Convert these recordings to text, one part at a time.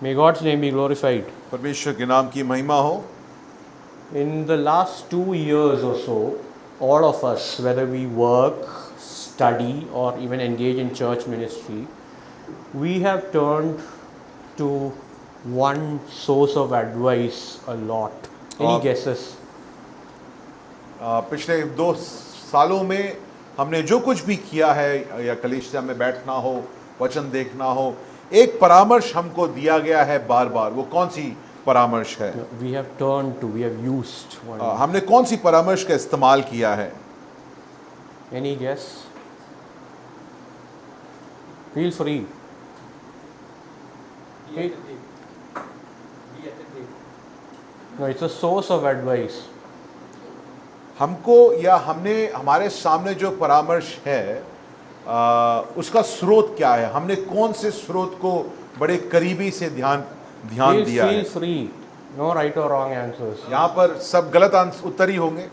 May God's name be glorified. परमेश्वर के नाम की महिमा हो। In the last 2 years or so, all of us, whether we work, study, or even engage in church ministry, we have turned to one source of advice a lot. Any guesses? पिछले 2 सालों में हमने जो कुछ भी किया है, या कलीसिया में बैठना हो, वचन देखना हो, एक परामर्श हमको दिया गया है बार बार। वो कौन सी परामर्श है? We have turned to, we have used one. हमने कौन सी परामर्श का इस्तेमाल किया है? Any guess? Feel free. No, it's a source of advice. हमको या हमने हमारे सामने जो परामर्श है उसका स्रोत क्या है? हमने कौन से स्रोत को बड़े करीबी से ध्यान दिया है? Feel free. No right or wrong answers. यहाँ पर सब गलत उत्तर ही होंगे,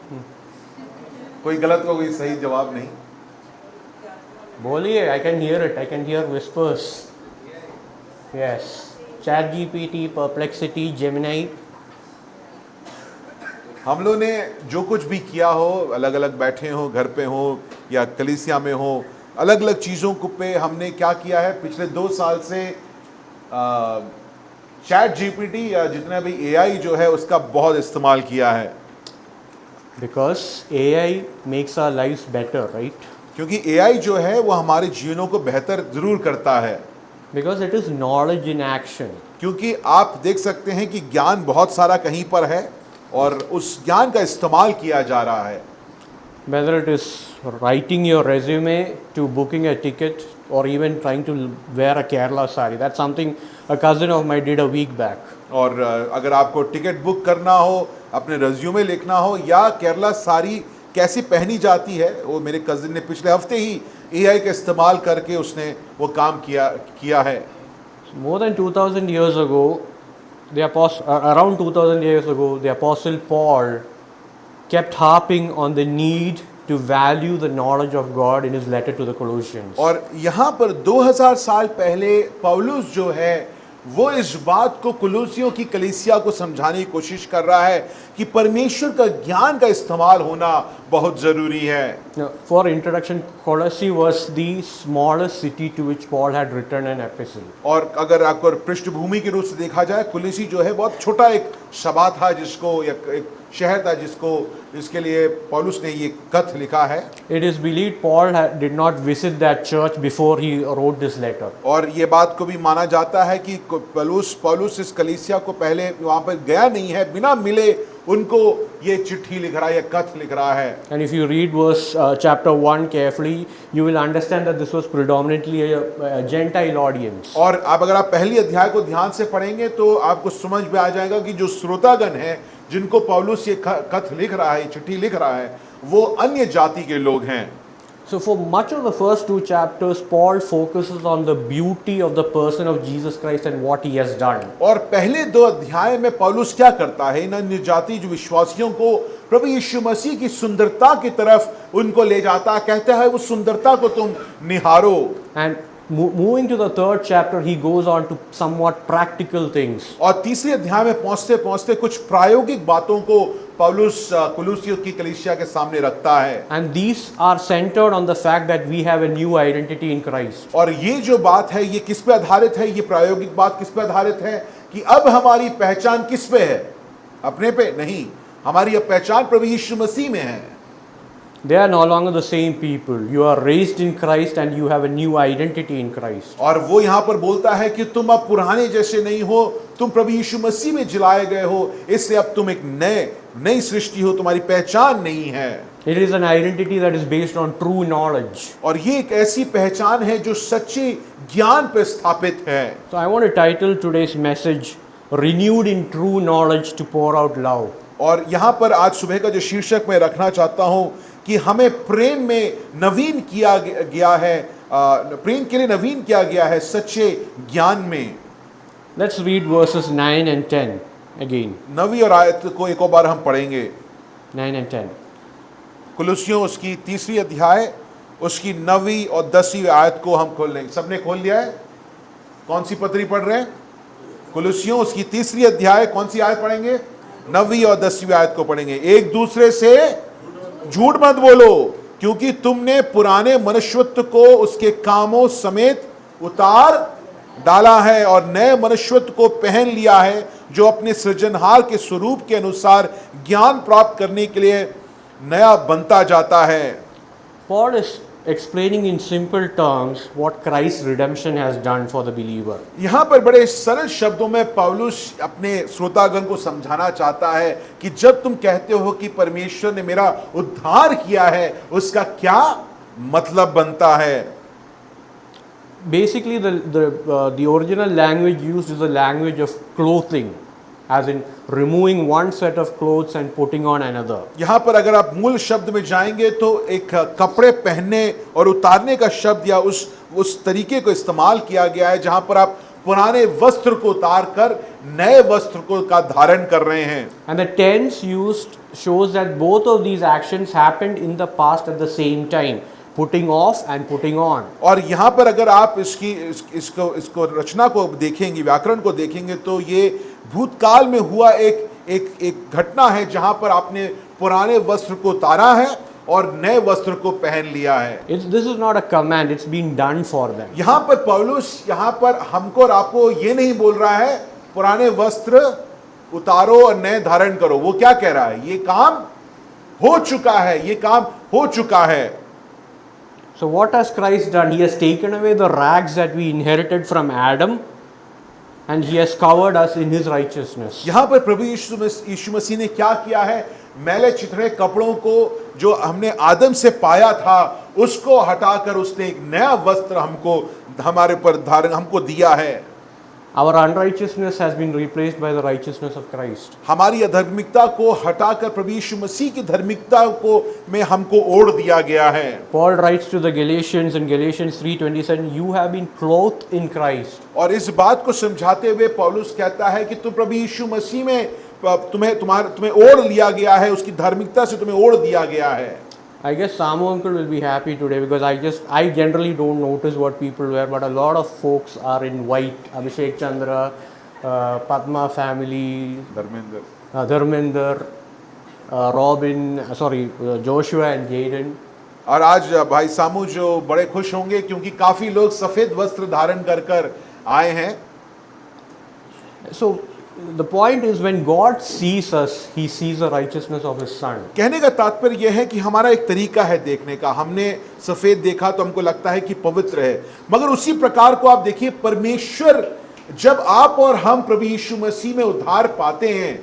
कोई गलत को कोई सही जवाब नहीं। बोलिए, I can hear it. I can hear whispers. Yes. ChatGPT, Perplexity, Gemini. हम लोग ने जो कुछ भी किया हो, अलग अलग बैठे हो, घर पे हो या कलीसिया में हो, अलग अलग चीज़ों को पे हमने क्या किया है? पिछले 2 साल से चैट जीपीटी या जितना भी एआई जो है उसका बहुत इस्तेमाल किया है। Because AI makes our lives better, right? क्योंकि एआई जो है वो हमारे जीवनों को बेहतर ज़रूर करता है। Because it is knowledge in action. क्योंकि आप देख सकते हैं कि ज्ञान बहुत सारा कहीं पर है और उस ज्ञान का इस्तेमाल किया जा रहा है। Whether it is writing your resume to booking a ticket or even trying to wear a Kerala sari. That's something a cousin of mine did a week back. और अगर आपको टिकट बुक करना हो, अपने रिज्यूमे लिखना हो या केरला साड़ी कैसी पहनी जाती है, वो मेरे कजिन ने पिछले हफ्ते ही एआई का इस्तेमाल करके उसने वो काम किया है। More than 2000 years ago, around 2000 years ago, the Apostle Paul kept harping on the need to value the knowledge of God in his letter to the Colossians. और यहाँ पर 2000 साल पहले पौलुस जो है वो इस बात को कुलुसियों की कलीसिया को समझाने की कोशिश कर रहा है कि परमेश्वर का ज्ञान का इस्तेमाल होना बहुत ज़रूरी है। Now, for introduction, Colossae was the smallest city to which Paul had written an epistle. और अगर आपको पृष्ठभूमि के रूप से देखा जाए, कुलुसी जो है बहुत छोटा एक सभा था जिसको या एक शहर था जिसके लिए पौलुस ने ये खत लिखा है। It is believed Paul did not visit that church before he wrote this letter. और ये बात को भी माना जाता है कि पौलुस इस कलीसिया को पहले वहाँ पर गया नहीं है, बिना मिले उनको ये चिट्ठी लिख रहा है, ये खत लिख रहा है। And if you read chapter 1 carefully, you will understand that this was predominantly a Gentile audience. और अगर आप पहली अध्याय को ध्यान से पढ़ेंगे तो आपको समझ में आ जाएगा कि जो श्रोतागण हैं जिनको पौलुस ये खत लिख रहा है, चिट्ठी लिख रहा है, वो अन्य जाति के लोग हैं। So for much of the first 2 chapters, Paul focuses on the beauty of the person of Jesus Christ and what he has done. और पहले 2 अध्याय में पौलुस क्या करता है? इन अन्य जाति जो विश्वासियों को प्रभु यीशु मसीह की सुंदरता की तरफ उनको ले जाता है, कहता है उस सुंदरता को तुम निहारो। And moving to the 3rd chapter, he goes on to somewhat practical things. और तीसरे अध्याय में पहुंचते कुछ प्रायोगिक बातों को पौलुस कुलुसियों की कलीसिया के सामने रखता है। And these are centered on the fact that we have a new identity in Christ. और ये जो बात है ये किस पे आधारित है? ये प्रायोगिक बात किस पे आधारित है कि अब हमारी पहचान किस पे है? अपने पे नहीं, हमारी अब पहचान प्रभु यीशु मसीह में है। They are no longer the same people. You are raised in Christ and you have a new identity in Christ. और वो यहाँ पर बोलता है कि तुम अब पुराने जैसे नहीं हो, तुम प्रभु यीशु मसीह में जिलाए गए हो, इसलिए अब तुम एक नई सृष्टि हो, तुम्हारी पहचान नहीं है। It is an identity that is based on true knowledge. और ये एक ऐसी पहचान है जो सच्चे ज्ञान पर स्थापित है। So I want to title today's message, Renewed in True Knowledge to Pour Out Love. और यहाँ पर आज सुबह का जो शीर्षक मैं रखना चाहता हूँ कि हमें प्रेम में नवीन किया गया है, प्रेम के लिए नवीन किया गया है सच्चे ज्ञान में। Let's read verses 9 and 10 again. 9वीं और आयत को एक और बार हम पढ़ेंगे। 9 and 10. कुलुसियों उसकी 3री अध्याय उसकी 9वीं और 10वीं आयत को हम खोल लेंगे। सबने खोल लिया है? कौन सी पत्री पढ़ रहे हैं? कुलुसियों उसकी 3री अध्याय, कौन सी आयत पढ़ेंगे? 9वीं और 10वीं आयत को पढ़ेंगे। एक दूसरे से झूठ मत बोलो, क्योंकि तुमने पुराने मनुष्यत्व को उसके कामों समेत उतार डाला है और नए मनुष्यत्व को पहन लिया है, जो अपने सृजनहार के स्वरूप के अनुसार ज्ञान प्राप्त करने के लिए नया बनता जाता है। Paul is explaining in simple terms what Christ's redemption has done for the believer. यहां पर बड़े सरल शब्दों में पौलुस अपने श्रोतागण को समझाना चाहता है कि जब तुम कहते हो कि परमेश्वर ने मेरा उद्धार किया है, उसका क्या मतलब बनता है। Basically, the original language used is the language of clothing, as in removing one set of clothes and putting on another. यहां पर अगर आप मूल शब्द में जाएंगे तो एक कपड़े पहनने और उतारने का शब्द या उस तरीके को इस्तेमाल किया गया है जहां पर आप पुराने वस्त्र को उतार कर नए वस्त्र को का धारण कर रहे हैं। And the tense used shows that both of these actions happened in the past at the same time, putting off and putting on. और यहाँ पर अगर आप इसको रचना को देखेंगे, व्याकरण को देखेंगे, तो ये भूतकाल में हुआ एक घटना है जहां पर आपने पुराने वस्त्र को उतारा है और नए वस्त्र को पहन लिया है। This is not a command, it's been done for them. यहाँ पर पौलुस यहाँ पर हमको और आपको ये नहीं बोल रहा है पुराने वस्त्र उतारो और नए धारण करो। वो क्या कह रहा है? ये काम हो चुका है, ये काम हो चुका है। So what has Christ done? He has taken away the rags that we inherited from Adam, and he has covered us in his righteousness. यहाँ पर प्रभु यीशु मसीह ने क्या किया है? मैले चिथड़े कपड़ों को जो हमने आदम से पाया था, उसको हटाकर उसने एक नया वस्त्र हमारे पर धारण हमको दिया है। Our unrighteousness has been replaced by the righteousness of Christ. हमारी अधर्मिकता को हटाकर प्रभु यीशु मसीह की धार्मिकता को में हमको ओढ़ दिया गया है। Paul writes to the Galatians in Galatians 3:27, you have been clothed in Christ. और इस बात को समझाते हुए पौलुस कहता है कि तुम प्रभु यीशु मसीह में तुम्हें ओढ़ लिया गया है, उसकी धार्मिकता से तुम्हें ओढ़ दिया गया है। I guess Samu uncle will be happy today because I generally don't notice what people wear, but a lot of folks are in white. Abhishek Chandra, Padma family, Dharmender, Robin, Joshua and Jaden. और आज भाई सामू जो बड़े खुश होंगे क्योंकि काफी लोग सफेद वस्त्र धारण कर आए हैं। So the point is, when God sees us, he sees the righteousness of his son. कहने का तात्पर्य यह है कि हमारा एक तरीका है देखने का। हमने सफेद देखा तो हमको लगता है कि पवित्र है, मगर उसी प्रकार को आप देखिए, परमेश्वर जब आप और हम प्रभु यीशु मसीह में उद्धार पाते हैं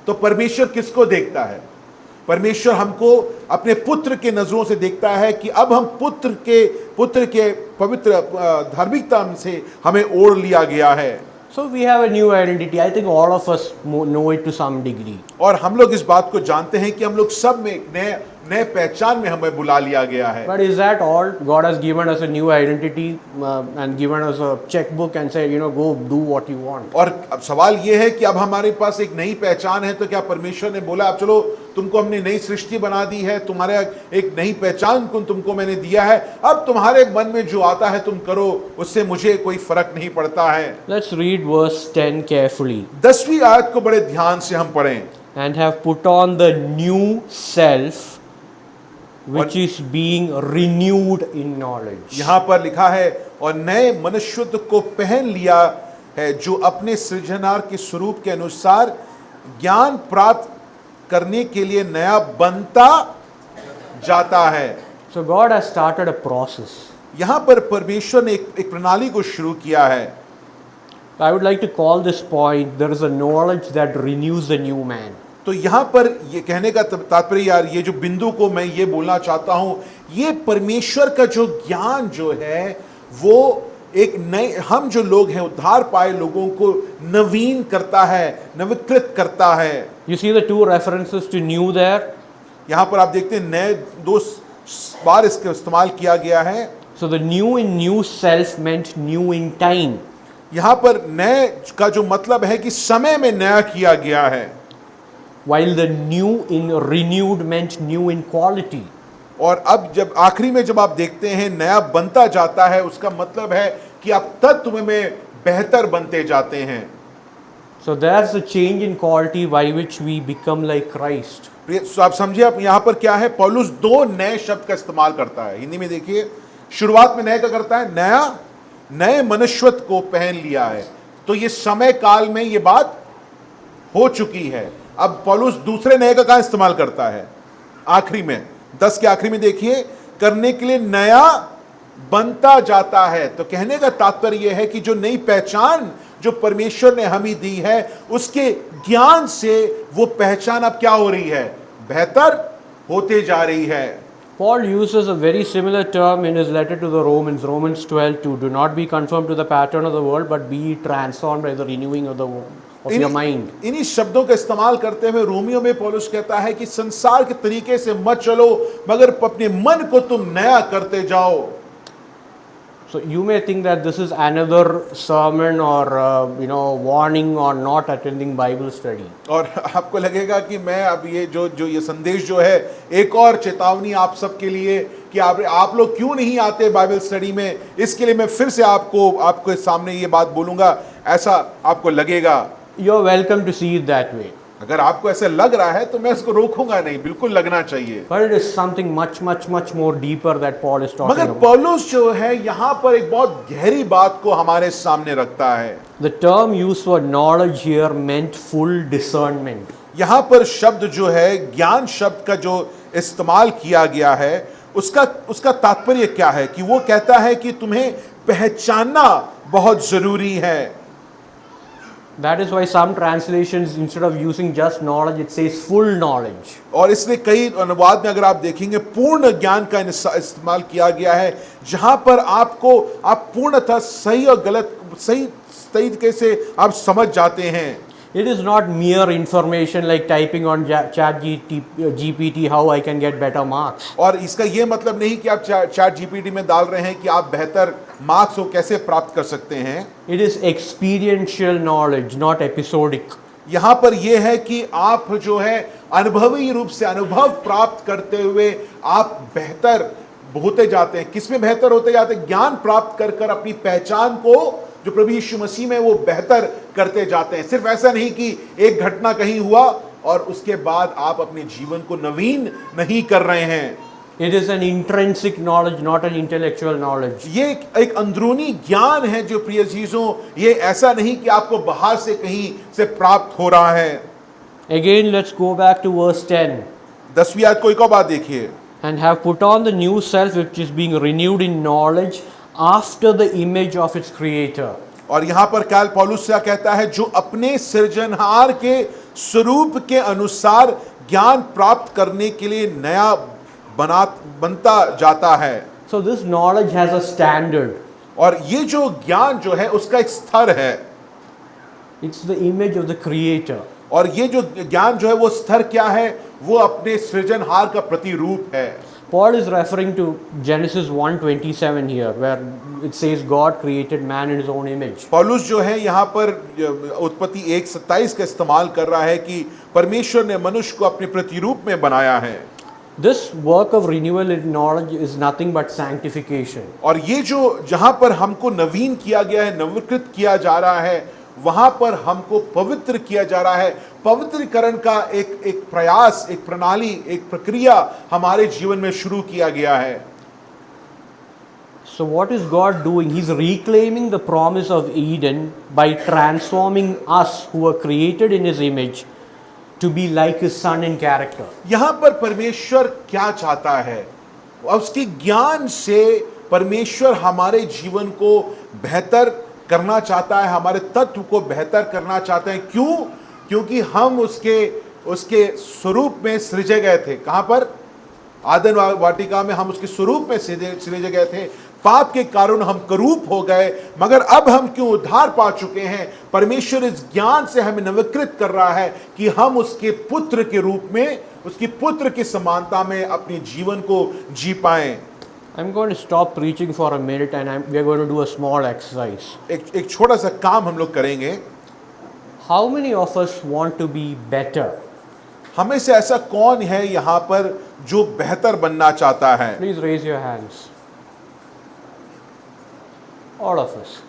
तो परमेश्वर किसको देखता है? परमेश्वर हमको अपने पुत्र के नजरों से देखता है कि अब हम पुत्र के पवित्र धार्मिकता से हमें ओढ़ लिया गया है। So we have a new identity. I think all of us know it to some degree. और हम लोग इस बात को जानते हैं कि हम लोग सब में एक नए पहचान में हमें बुला लिया गया है। But is that all? God has given us a new identity and given us a checkbook and said, go do what you want. और अब सवाल ये है कि अब हमारे पास एक नई पहचान है, तो क्या परमेश्वर ने बोला अब चलो तुमको हमने नई सृष्टि बना दी है, तुम्हारे एक नई पहचान को तुमको मैंने दिया है, अब तुम्हारे मन में जो आता है तुम करो, उससे मुझे कोई फर्क नहीं पड़ता है। Let's read verse 10 carefully. 10वीं आयत को बड़े ध्यान से हम पढ़ें। And have put on the new self, which is being renewed in knowledge. यहाँ पर लिखा है और नए मनुष्यत्व को पहन लिया है, जो अपने सृजनहार के स्वरूप के अनुसार ज्ञान प्राप्त करने के लिए नया बनता जाता है। So God has started a process. यहाँ पर परमेश्वर ने एक प्रणाली को शुरू किया है। I would like to call this point, there is a knowledge that renews the new man. तो यहाँ पर ये कहने का तात्पर्य, यार ये जो बिंदु को मैं ये बोलना चाहता हूँ, ये परमेश्वर का जो ज्ञान जो है वो एक नए, हम जो लोग हैं उद्धार पाए लोगों को नवीन करता है, नवीकृत करता है। You see the two references to new there. यहाँ पर आप देखते हैं नए 2 बार इसका इस्तेमाल किया गया है। So the new in new self meant new in time. यहाँ पर नए का जो मतलब है कि समय में नया किया गया है, while the new in renewed meant new in quality. और अब जब आखिरी में जब आप देखते हैं नया बनता जाता है, उसका मतलब है कि आप तत्व में बेहतर बनते जाते हैं। So there's the change in quality by which we become like Christ. तो आप समझिए, आप यहाँ पर क्या है, पौलुस दो नए शब्द का इस्तेमाल करता है। हिंदी में देखिए, शुरुआत में नए का करता है, नया, नए मनुष्यत्व को पहन लिया है। तो ये समय काल में ये बात हो चुकी है। अब पौलुस दूसरे नए का कहां इस्तेमाल करता है? आखिरी में 10 के आखिरी में देखिए, करने के लिए नया बनता जाता है। तो कहने का तात्पर्य यह है कि जो नई पहचान जो परमेश्वर ने हमें दी है, उसके ज्ञान से वो पहचान अब क्या हो रही है? बेहतर होते जा रही है। Paul uses a very similar term in his letter to the Romans, Romans 12:2. Do not be conformed to the pattern of the world, but be transformed by the renewing of your mind. इन्हीं शब्दों का इस्तेमाल करते हुए Romeo में पौलुस कहता है कि संसार के तरीके से मत चलो, मगर अपने मन को तुम नया करते जाओ। So you may think that this is another sermon or warning on not attending Bible study. और आपको लगेगा कि मैं अब ये संदेश जो है, एक और चेतावनी आप सबके लिए कि आप लोग क्यों नहीं आते बाइबल स्टडी में। इसके लिए मैं फिर से आपके सामने ये बात बोलूंगा, ऐसा आपको लगेगा। You're welcome to see it that way. अगर आपको ऐसा लग रहा है तो मैं इसको रोकूंगा नहीं, बिल्कुल लगना चाहिए। But it is something much, much, much more deeper that Paul is talking मगर about. पौलुस जो है यहाँ पर एक बहुत गहरी बात को हमारे सामने रखता है। The term used for knowledge here meant full discernment. यहाँ पर शब्द जो है, ज्ञान शब्द का जो इस्तेमाल किया गया है, उसका तात्पर्य क्या है? कि वो कहता है कि तुम्हें पहचानना बहुत जरूरी है। That is why some translations, instead of using just knowledge, it says full knowledge. और इसलिए कई अनुवाद में अगर आप देखेंगे, पूर्ण ज्ञान का इस्तेमाल किया गया है, जहां पर आप पूर्णतः सही और गलत सही तरीके से आप समझ जाते हैं। It is not mere information like typing on ChatGPT how I can get better marks. और इसका ये मतलब नहीं कि आप चैट जीपीटी में डाल रहे हैं कि आप बेहतर मार्क्स को कैसे प्राप्त कर सकते हैं। It is experiential knowledge, not episodic. यहाँ पर यह है कि आप जो है अनुभवी रूप से अनुभव प्राप्त करते हुए आप बेहतर होते जाते हैं। किसमें बेहतर होते जाते हैं? ज्ञान प्राप्त कर अपनी पहचान को जो प्रभु यीशु मसीह में वो बेहतर करते जाते हैं। सिर्फ ऐसा नहीं कि एक घटना कहीं हुआ और उसके बाद आप अपने जीवन को नवीन नहीं कर रहे हैं। It is an intrinsic knowledge, not an intellectual knowledge. ये एक अंदरूनी ज्ञान है जो प्रिय चीजों, ये ऐसा नहीं कि आपको बाहर से कहीं से प्राप्त हो रहा है। Again, let's go back to verse 10. 10वीं आयत को एक और बात देखिए। And have put on the new self, which is being renewed in knowledge after the image of its creator. और यहाँ पर काल पौलुस क्या कहता है? जो अपने सृजनहार के स्वरूप के अनुसार ज्ञान प्राप्त करने के लिए नया बनता जाता है। So this knowledge has a standard. और ये जो ज्ञान जो है उसका एक स्तर है। It's the image of the creator. और ये जो ज्ञान जो है वो स्तर क्या है? वो अपने सृजनहार का प्रतिरूप है। Paul is referring to Genesis 1:27 here, where it says God created man in his own image. पौलुस जो है यहाँ पर उत्पत्ति 1:27 का इस्तेमाल कर रहा है कि परमेश्वर ने मनुष्य को अपने प्रतिरूप में बनाया है। This work of renewal in knowledge is nothing but sanctification. और ये जो जहाँ पर हमको नवीन किया गया है, नवीकृत किया जा रहा है, वहां पर हमको पवित्र किया जा रहा है। पवित्रीकरण का एक प्रयास, एक प्रणाली, एक प्रक्रिया हमारे जीवन में शुरू किया गया है। So what is God doing? He's reclaiming the promise of Eden by transforming us who were created in his image to be like his son in character. यहां पर परमेश्वर क्या चाहता है? उसके ज्ञान से परमेश्वर हमारे जीवन को बेहतर करना चाहता है, हमारे तत्व को बेहतर करना चाहते हैं। क्यों? क्योंकि हम उसके स्वरूप में सृजे गए थे। कहां पर? आदम वाटिका में हम उसके स्वरूप में सृजे गए थे। पाप के कारण हम करूप हो गए, मगर अब हम क्यों उद्धार पा चुके हैं? परमेश्वर इस ज्ञान से हमें नवीकृत कर रहा है कि हम उसके पुत्र के रूप में, उसकी पुत्र की समानता में अपने जीवन को जी पाएं। I'm going to stop preaching for a minute and we are going to do a small exercise. एक छोटा सा काम हम लोग करेंगे। How many of us want to be better? हमें से ऐसा कौन है यहाँ पर जो बेहतर बनना चाहता है? Please raise your hands. All of us.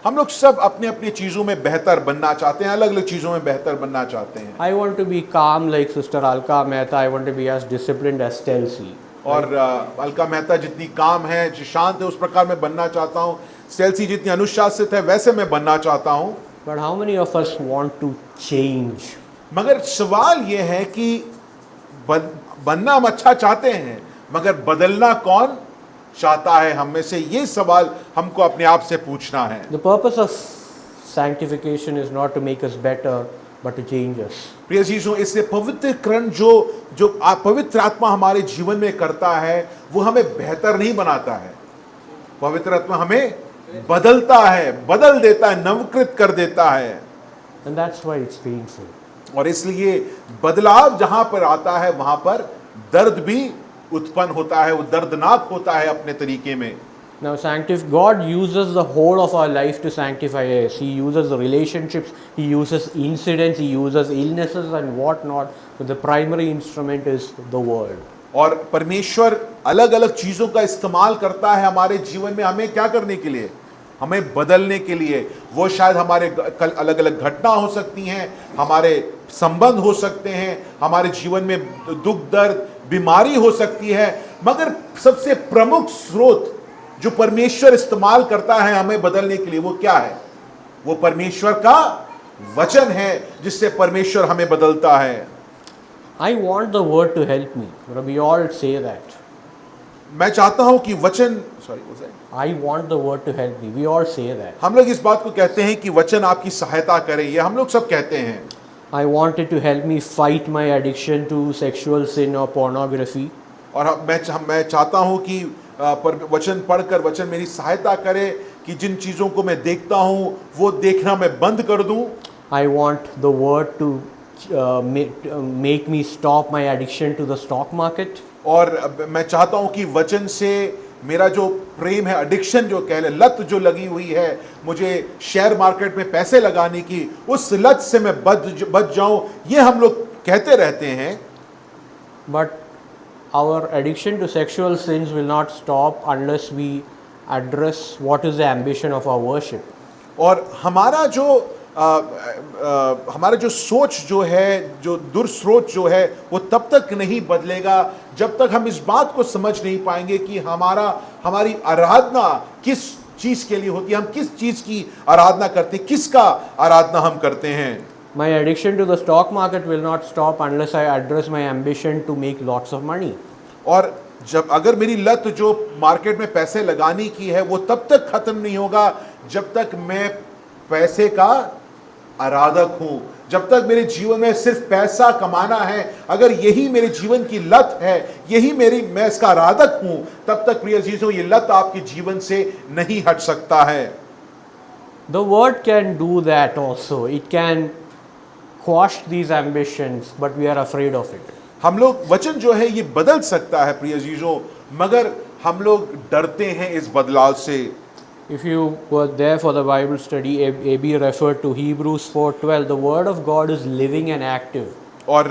हम लोग सब अपने अपने चीज़ों में बेहतर बनना चाहते हैं, अलग अलग चीज़ों में बेहतर बनना चाहते हैं। I want to be calm like Sister Alka Mehta. I want to be as disciplined as Stelsi. और अलका मेहता जितनी काम है, जो शांत है, उस प्रकार मैं बनना चाहता हूँ। सेल्सी जितनी अनुशासित है, वैसे मैं बनना चाहता हूँ। But how many of us want to change? मगर सवाल ये है कि बनना हम अच्छा चाहते हैं, मगर बदलना कौन चाहता है हम में से? ये सवाल हमको अपने आप से पूछना है। The purpose of sanctification is not to make us better, but to change us. प्रिय चीजों, इससे पवित्रकरण जो पवित्र आत्मा हमारे जीवन में करता है, वो हमें बेहतर नहीं बनाता है। पवित्र आत्मा हमें बदलता है, बदल देता है, नवकृत कर देता है। And that's why it's painful. और इसलिए बदलाव जहां पर आता है, वहां पर दर्द भी उत्पन्न होता है, वो दर्दनाक होता है अपने तरीके में। Now, God uses the whole of our life to sanctify us. He uses the relationships, He uses incidents, He uses illnesses and whatnot. But the primary instrument is the Word. और परमेश्वर अलग अलग चीज़ों का इस्तेमाल करता है हमारे जीवन में, हमें क्या करने के लिए? हमें बदलने के लिए। वो शायद हमारे अलग अलग घटना हो सकती हैं, हमारे संबंध हो सकते हैं, हमारे जीवन में दुख दर्द बीमारी हो सकती है, मगर सबसे प्रमुख स्रोत जो परमेश्वर इस्तेमाल करता है हमें बदलने के लिए, वो क्या है? वो परमेश्वर का वचन है, जिससे परमेश्वर हमें बदलता है। I want the Word to help me. We all say that. मैं चाहता हूं कि वचन I want the Word to help me. We all say that. हम लोग इस बात को कहते हैं कि वचन आपकी सहायता करे, ये हम लोग सब कहते हैं। I want it to help me fight my addiction to sexual sin or pornography. और मैं चाहता हूं कि वचन पढ़कर वचन मेरी सहायता करे कि जिन चीज़ों को मैं देखता हूं वो देखना मैं बंद कर दूं। I want the Word to make me stop my addiction to the stock market. और मैं चाहता हूं कि वचन से मेरा जो प्रेम है, एडिक्शन जो कह ले, लत जो लगी हुई है मुझे शेयर मार्केट में पैसे लगाने की, उस लत से मैं बच जाऊं। ये हम लोग कहते रहते हैं। But our addiction to sexual sins will not stop unless we address what is the ambition of our worship. और हमारा जो सोच जो है, जो दुर्स्रोत जो है, वो तब तक नहीं बदलेगा जब तक हम इस बात को समझ नहीं पाएंगे कि हमारी आराधना किस चीज के लिए होती है, हम किस चीज की आराधना करते हैं, किसका आराधना हम करते हैं। My addiction to the stock market will not stop unless I address my ambition to make lots of money. और जब अगर मेरी लत जो मार्केट में पैसे लगाने की है, वो तब तक खत्म नहीं होगा जब तक मैं पैसे का आराधक हूं, जब तक मेरे जीवन में सिर्फ पैसा कमाना है, अगर यही मेरे जीवन की लत है, मैं इसका आराधक हूं, तब तक प्रिय चीजों ये लत आपके जीवन से नहीं हट सकता है। The Word can do that also. It can quash these ambitions, but we are afraid of it. हम लोग वचन जो है ये बदल सकता है प्रिय चीजों, मगर हम लोग डरते हैं इस बदलाव से। If you were there for the Bible study, AB referred to Hebrews 4:12. The Word of God is living and active. और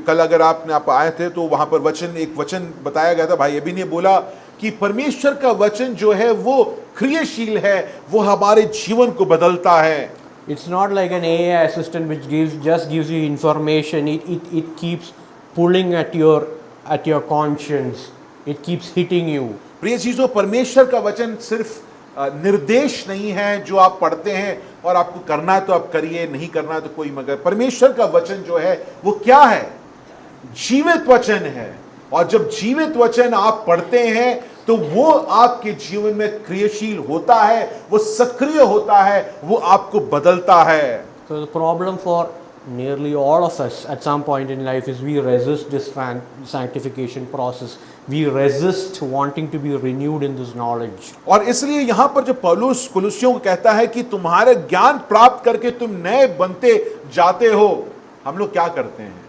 कल अगर आप आए थे तो वहां पर एक वचन बताया गया था, भाई एबी ने बोला कि परमेश्वर का वचन जो है वो क्रियाशील है, वो हमारे जीवन को बदलता है। It's not like an AI assistant which just gives you information. It keeps pulling at your conscience. It keeps hitting you. प्रिय चीजों, परमेश्वर का वचन सिर्फ निर्देश नहीं है जो आप पढ़ते हैं और आपको करना है तो आप करिए, नहीं करना है तो कोई, मगर परमेश्वर का वचन जो है वो क्या है? जीवित वचन है। और जब जीवित वचन आप पढ़ते हैं तो वो आपके जीवन में क्रियाशील होता है, वो सक्रिय होता है, वो आपको बदलता है। So the problem for nearly all of us at some point in life is we resist this sanctification process. We resist wanting to be renewed in this knowledge. और इसलिए यहाँ पर जो पौलुस कुलुस्सियों को कहता है कि तुम्हारे ज्ञान प्राप्त करके तुम नए बनते जाते हो, हम लोग क्या करते हैं?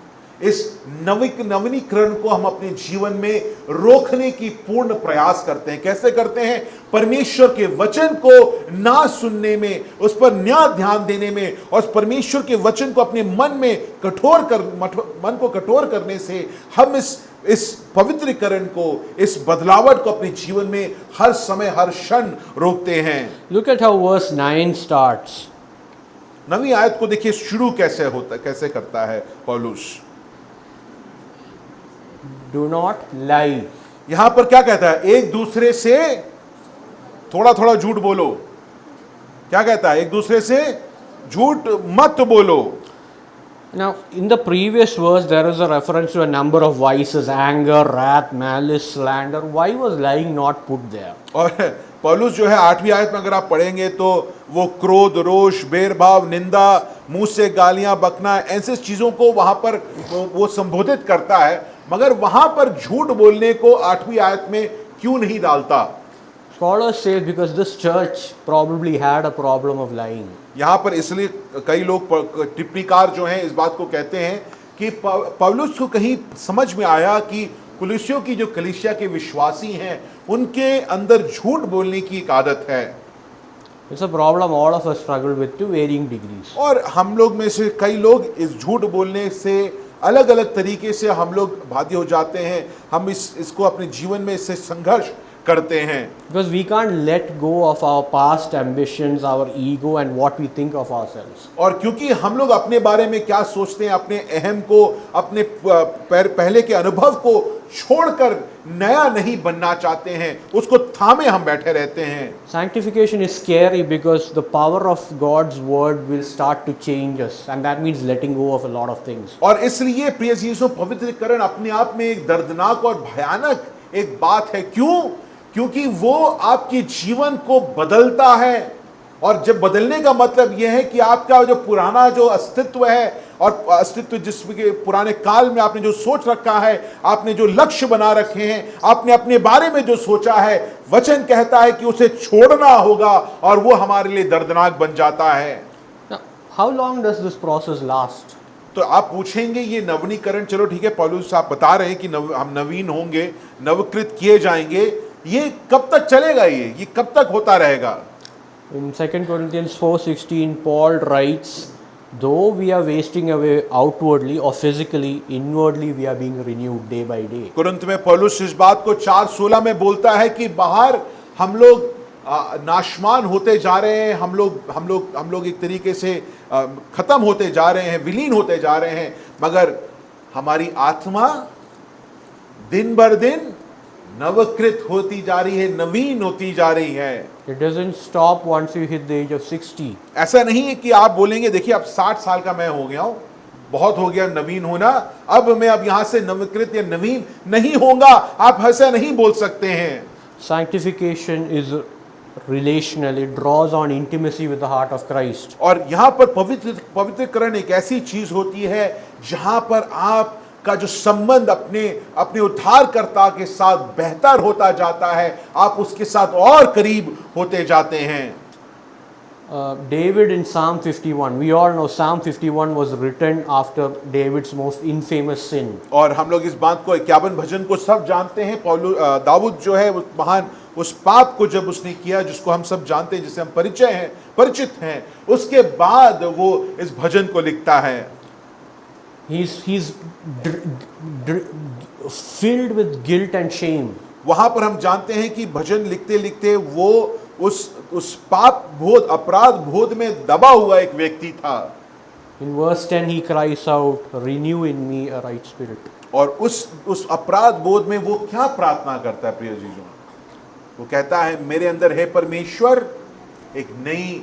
इस नवीनीकरण को हम अपने जीवन में रोकने की पूर्ण प्रयास करते हैं। कैसे करते हैं? परमेश्वर के वचन को ना सुनने में, उस पर न्याय ध्यान देने में, और परमेश्वर के वचन को अपने मन को कठोर करने से हम इस इस पवित्रीकरण को, इस बदलावट को अपने जीवन में हर समय हर क्षण रोकते हैं। Look at how verse 9 starts. नवी आयत को देखिए शुरू कैसे करता है पौलुस। Do not lie. यहां पर क्या कहता है? एक दूसरे से थोड़ा थोड़ा झूठ बोलो। क्या कहता है? एक दूसरे से झूठ मत बोलो। Now, in the previous verse, there is a reference to a number of vices: anger, wrath, malice, slander. Why was lying not put there? और पौलुस जो है 8वीं आयत में अगर आप पढ़ेंगे तो वो क्रोध, रोष, बैरभाव, निंदा, मुंह से गालियां बकना, ऐसे चीजों को वहां पर वो संबोधित करता है, मगर वहां पर झूठ बोलने को 8वीं आयत में क्यों नहीं डालता? Scholars say because this church probably had a problem of lying. यहाँ पर इसलिए कई लोग टिप्पणीकार जो हैं इस बात को कहते हैं कि पौलुस को कहीं समझ में आया कि कुलिसियों की जो कलीसिया के विश्वासी हैं उनके अंदर झूठ बोलने की एक आदत है। It's a problem all of us struggle with to varying degrees. और हम लोग में से कई लोग इस झूठ बोलने से अलग अलग तरीके से हम लोग बाध्य हो जाते हैं। हम इसको अपने जीवन में इससे संघर्ष करते हैं। Because we can't let go of our past ambitions, our ego, and what we think of ourselves. और क्योंकि हम लोग अपने बारे में क्या सोचते हैं, अपने अहम को, अपने पहले के अनुभव को छोड़कर नया नहीं बनना चाहते हैं, उसको थामे हम बैठे रहते हैं। Sanctification is scary because the power of God's word will start to change us, and that means letting go of a lot of things. और इसलिए प्रिय चीजों, पवित्रीकरण अपने आप में एक दर्दनाक और भयानक एक बात है। क्यों? क्योंकि वो आपके जीवन को बदलता है, और जब बदलने का मतलब यह है कि आपका जो पुराना जो अस्तित्व है, और अस्तित्व जिसके पुराने काल में आपने जो सोच रखा है, आपने जो लक्ष्य बना रखे हैं, आपने अपने बारे में जो सोचा है, वचन कहता है कि उसे छोड़ना होगा, और वो हमारे लिए दर्दनाक बन जाता है। Now, how long does this process last? तो आप पूछेंगे ये नवीनीकरण, चलो ठीक है, पौलुस आप बता रहे हैं कि हम नवीन होंगे, नवकृत किए जाएंगे, ये कब तक चलेगा? ये कब तक होता रहेगा? In 2 Corinthians 4:16, Paul writes, though we are wasting away outwardly or physically, inwardly we are being renewed day by day. Corinth में पौलुस इस बात को 4:16 में बोलता है कि बाहर हम लोग नाशमान होते जा रहे हैं, हम लोग एक तरीके से खत्म होते जा रहे हैं, विलीन होते जा रहे हैं, मगर हमारी आत्मा दिन बर दिन नवकृत होती जा रही है, नवीन होती जा रही है। It doesn't stop once you hit the age of 60. ऐसा नहीं है कि आप बोलेंगे देखिए अब 60 साल का मैं हो गया हूं, बहुत हो गया नवीन होना, अब मैं अब यहां से नवकृत या नवीन नहीं होगा। आप ऐसा नहीं बोल सकते हैं। Sanctification is relational. It draws on intimacy with the heart of Christ. और यहां पर पवित्रीकरण एक ऐसी चीज होती है जहां पर आप का जो संबंध अपने उद्धारकर्ता के साथ बेहतर होता जाता है, आप उसके साथ और करीब होते जाते हैं। David in Psalm 51, we all know Psalm 51 was written after David's most infamous sin. और हम लोग इस बात को 51 भजन को सब जानते हैं। दाऊद जो है उस महान उस पाप को जब उसने किया, जिसको हम सब जानते हैं, जिससे हम परिचित हैं, उसके बाद वो इस भजन को लिखता है। He's filled with guilt and shame. वहां पर हम जानते हैं कि भजन लिखते लिखते वो उस पाप बोध, अपराध बोध में दबा हुआ एक व्यक्ति था। In verse 10 he cries out, renew in me a right spirit. और उस अपराध बोध में वो क्या प्रार्थना करता है प्रिय जीजों? वो कहता है, मेरे अंदर है परमेश्वर एक नई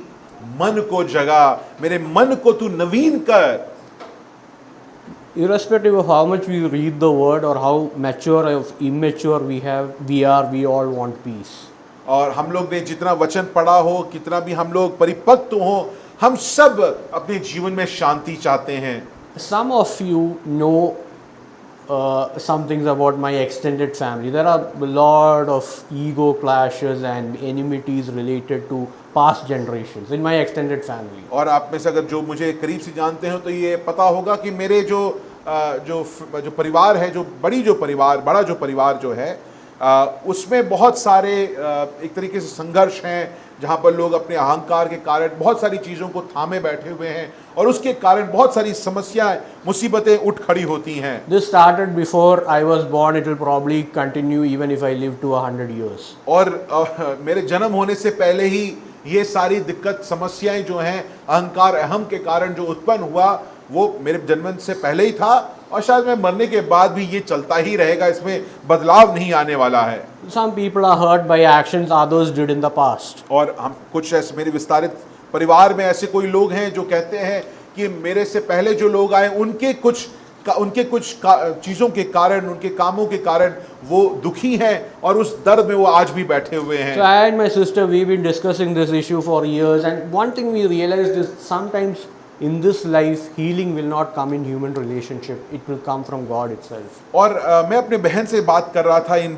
मन को जगा, मेरे मन को तू नवीन कर। Irrespective of how much we read the word or how mature or immature we all want peace. और हम लोग ने जितना वचन पढ़ा हो, कितना भी हम लोग परिपक्व हो, हम सब अपने जीवन में शांति चाहते हैं। Some of you know some things about my extended family. There are a lot of ego clashes and enmities related to past generations in my extended family. और आप में से अगर जो मुझे करीब से जानते हो तो ये पता होगा कि मेरे जो परिवार है, बड़ा जो परिवार जो है, उसमें बहुत सारे एक तरीके से संघर्ष हैं, जहाँ पर लोग अपने अहंकार के कारण बहुत सारी चीज़ों को थामे बैठे हुए हैं और उसके कारण बहुत सारी समस्याएं, मुसीबतें उठ खड़ी होती हैं। This started before I was born. It will probably continue even if I live to 100 years. और मेरे जन्म होने से पहले ही ये सारी दिक्कत, समस्याएं जो हैं, अहंकार, अहम के कारण जो उत्पन्न हुआ, वो मेरे जन्म से पहले ही था और शायद मैं मरने के बाद भी ये चलता ही रहेगा, इसमें बदलाव नहीं आने वाला है। Some people are hurt by actions others did in the past. और हम कुछ ऐसे, मेरे विस्तारित परिवार में ऐसे कोई लोग हैं जो कहते हैं कि मेरे से पहले जो लोग आए उनके कुछ चीज़ों के कारण, उनके कामों के कारण वो दुखी हैं और उस दर्द में वो आज भी बैठे हुए हैं। So I and my sister, we've been discussing this issue for years, and one thing we realized is sometimes in this life healing will not come in human relationship, it will come from God itself. और मैं अपने बहन से बात कर रहा था, इन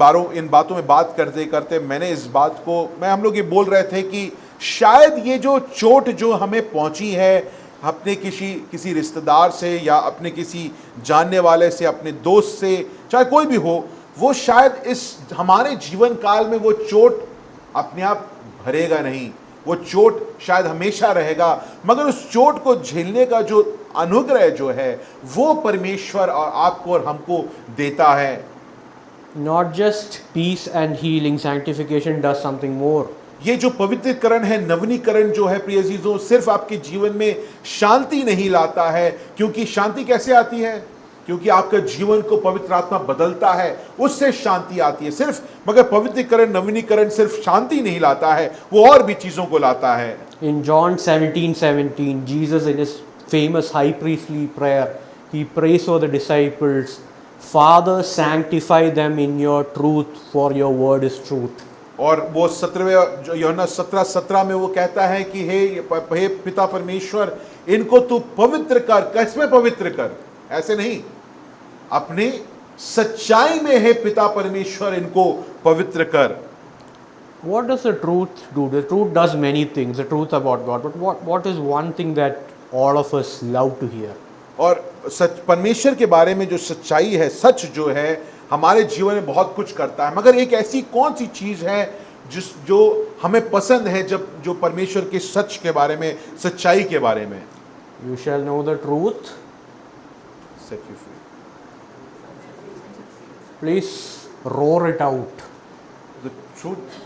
बातों में बात करते करते मैंने इस बात को, हम लोग ये बोल रहे थे कि शायद ये जो चोट जो हमें पहुंची है अपने किसी रिश्तेदार से या अपने किसी जानने वाले से, अपने दोस्त से, चाहे कोई भी हो, वो शायद इस हमारे जीवन काल में वो चोट अपने आप भरेगा नहीं, वो चोट शायद हमेशा रहेगा, मगर उस चोट को झेलने का जो अनुग्रह जो है वो परमेश्वर और आपको और हमको देता है। Not just peace and healing, sanctification does something more. ये जो पवित्रीकरण है, नवीनीकरण जो है प्रिय अजीजों, सिर्फ आपके जीवन में शांति नहीं लाता है, क्योंकि शांति कैसे आती है? क्योंकि आपका जीवन को पवित्र आत्मा बदलता है, उससे शांति आती है सिर्फ, मगर पवित्रीकरण, नवीनीकरण सिर्फ शांति नहीं लाता है, वो और भी चीजों को लाता है। In John 17:17, Jesus in his famous high priestly prayer, he prays for the disciples, Father, sanctify them in your truth, for your word is truth. और वो 17वें यूहन्ना 17:17 में वो कहता है कि हे पिता परमेश्वर, इनको तू पवित्र कर। किसमें पवित्र कर? ऐसे नहीं, अपने सच्चाई में है पिता परमेश्वर, इनको पवित्र कर। What does the truth do? The truth does many things, the truth about God. But what is one thing that all of us love to hear? और सच, परमेश्वर के बारे में जो सच्चाई है, सच जो है, हमारे जीवन में बहुत कुछ करता है, मगर एक ऐसी कौन सी चीज है जो हमें पसंद है, जो परमेश्वर के सच के बारे में, सच्चाई के बारे में? You shall know the truth. Set you free. Please roar it out. The truth.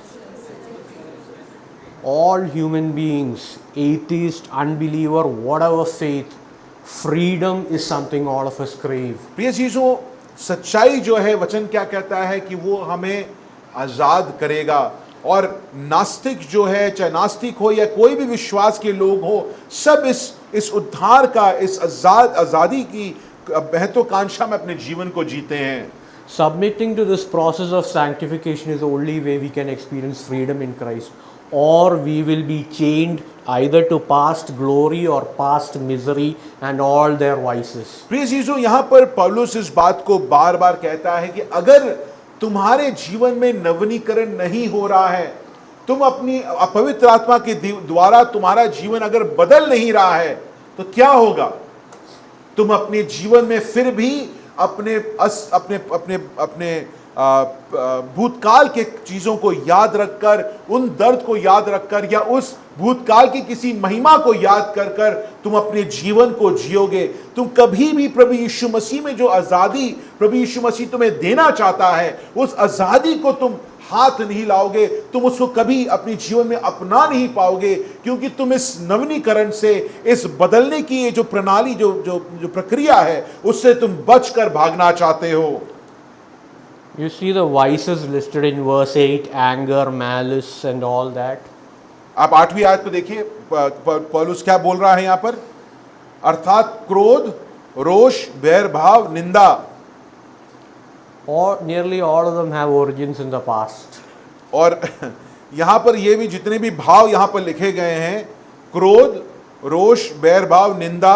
All human beings, atheist, unbeliever, whatever faith, freedom is something all of us crave. प्रिय चीजों, सच्चाई जो है, वचन क्या कहता है कि वो हमें आजाद करेगा। और नास्तिक जो है, चाहे नास्तिक हो या कोई भी विश्वास के लोग हो, सब इस उद्धार का, इस आजादी की महत्वाकांक्षा में अपने जीवन को जीते हैं। Submitting to this process of sanctification is the only way we can experience freedom in Christ, or we will be chained either to past glory or past misery and all their vices. प्रिय चीजों, यहाँ पर पौलुस इस बात को बार बार कहता है कि अगर तुम्हारे जीवन में नवीनीकरण नहीं हो रहा है, तुम अपनी पवित्र आत्मा के द्वारा तुम्हारा जीवन अगर बदल नहीं रहा है, तो क्या होगा? तुम अपने जीवन में फिर भी अपने भूतकाल के चीजों को याद रखकर, उन दर्द को याद रखकर, या उस भूतकाल की किसी महिमा को याद कर कर तुम अपने जीवन को जियोगे। तुम कभी भी प्रभु यीशु मसीह में जो आजादी प्रभु यीशु मसीह तुम्हें देना चाहता है, उस आजादी को तुम हाथ नहीं लाओगे, तुम उसको कभी अपने जीवन में अपना नहीं पाओगे, क्योंकि तुम इस नवीनीकरण से, इस बदलने की ये जो प्रणाली, जो प्रक्रिया है, उससे तुम बचकर भागना चाहते हो। You see the vices listed in verse 8, anger, malice and all that. आप 8वीं आयत को देखिए, पौलुस क्या बोल रहा है यहाँ पर? अर्थात क्रोध, रोष, बैर भाव, निंदा। Or nearly all of them have origins in the past. और यहाँ पर ये भी जितने भी भाव यहाँ पर लिखे गए हैं, क्रोध, रोष, बैर भाव, निंदा,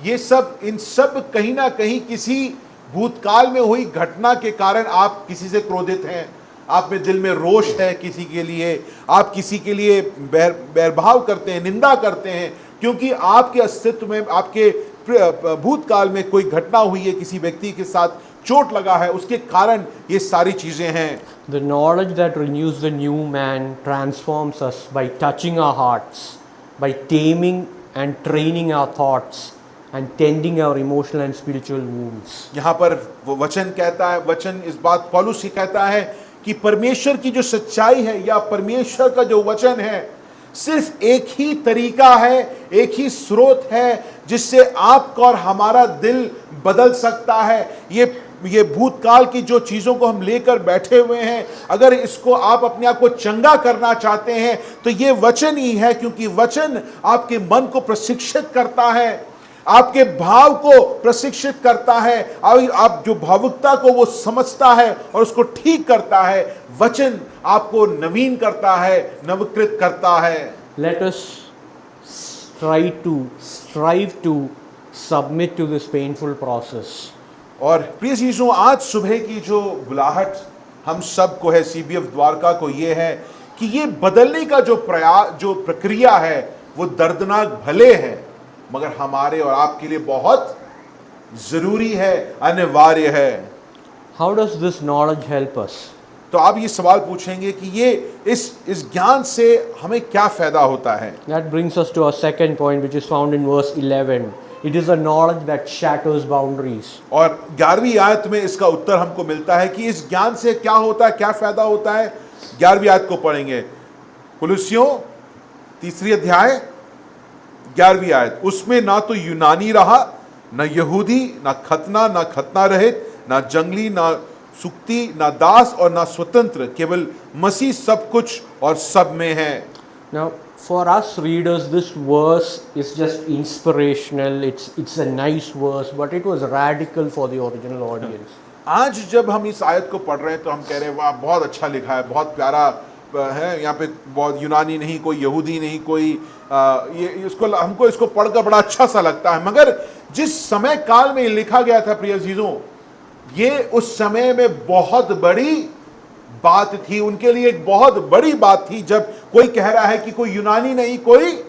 ये सब, इन सब कहीं ना कहीं किसी भूतकाल में हुई घटना के कारण आप किसी से क्रोधित हैं, आप में दिल में रोष है किसी के लिए, आप किसी के लिए बैरभाव करते हैं, निंदा करते हैं, क्योंकि आपके अस्तित्व में, आपके भूतकाल में कोई घटना हुई है किसी व्यक्ति के साथ चोट लगा है, उसके कारण ये सारी चीजें हैं। The knowledge that renews the new man transforms us by touching our hearts, by taming and training our thoughts, and tending our emotional and spiritual wounds. यहाँ पर वो वचन कहता है, वचन इस बात पौलुस ही कहता है कि परमेश्वर की जो सच्चाई है या परमेश्वर का जो वचन है, सिर्फ एक ही तरीका है, एक ही स्रोत है जिससे आपका और हमारा दिल बदल सकता है। ये भूतकाल की जो चीज़ों को हम लेकर बैठे हुए हैं, अगर इसको आप अपने आप को चंगा करना चाहते हैं तो ये वचन ही है, क्योंकि वचन आपके मन को प्रशिक्षित करता है, आपके भाव को प्रशिक्षित करता है, आप जो भावुकता को वो समझता है और उसको ठीक करता है। वचन आपको नवीन करता है, नवकृत करता है। Let us strive to submit to this painful process. और प्रिय चीज़ों, आज सुबह की जो बुलाहट हम सब को है, CBF द्वारका को, ये है कि ये बदलने का जो प्रक्रिया है वो दर्दनाक भले है, मगर हमारे और आपके लिए बहुत जरूरी है, अनिवार्य है। How does this knowledge help us? तो आप ये सवाल पूछेंगे कि ये इस ज्ञान से हमें क्या फायदा होता है। That brings us to our second point, which is found in verse 11. It is a knowledge that shatters boundaries. और 11वीं आयत में इसका उत्तर हमको मिलता है कि इस ज्ञान से क्या होता है, क्या फायदा होता है। 11वीं आयत को पढ़ेंगे, कुलुस्सियों 3 अध्याय 11वीं आयत। उसमें ना तो यूनानी रहा, न यहूदी, न खतना रहित, न जंगली, न सुक्ति, न दास और न स्वतंत्र, केवल मसीह सब कुछ और सब में है। Now, for us readers, this verse is just inspirational. It's a nice verse, but it was radical for the original audience. आज जब हम इस आयत को पढ़ रहे हैं तो हम कह रहे हैं वाह, बहुत अच्छा लिखा है, बहुत प्यारा है। यहाँ पे बहुत यूनानी नहीं, कोई यहूदी नहीं, कोई हमको इसको पढ़कर बड़ा अच्छा सा लगता है। मगर जिस समय काल में लिखा गया था प्रिय अजीजों, ये उस समय में बहुत बड़ी बात थी, उनके लिए एक बहुत बड़ी बात थी। जब कोई कह रहा है कि कोई यूनानी नहीं, कोई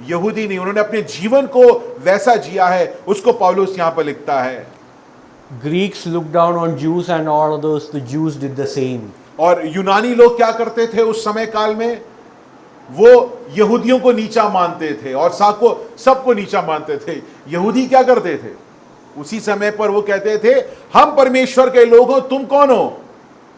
यहूदी नहीं, उन्होंने अपने जीवन को वैसा जिया है, उसको पौलुस यहाँ पर लिखता है। Greeks looked down on Jews and all others. The Jews did the same. और यूनानी लोग क्या करते थे उस समय काल में? वो यहूदियों को नीचा मानते थे और सबको नीचा मानते थे। यहूदी क्या करते थे उसी समय पर? वो कहते थे हम परमेश्वर के लोग हो, तुम कौन हो?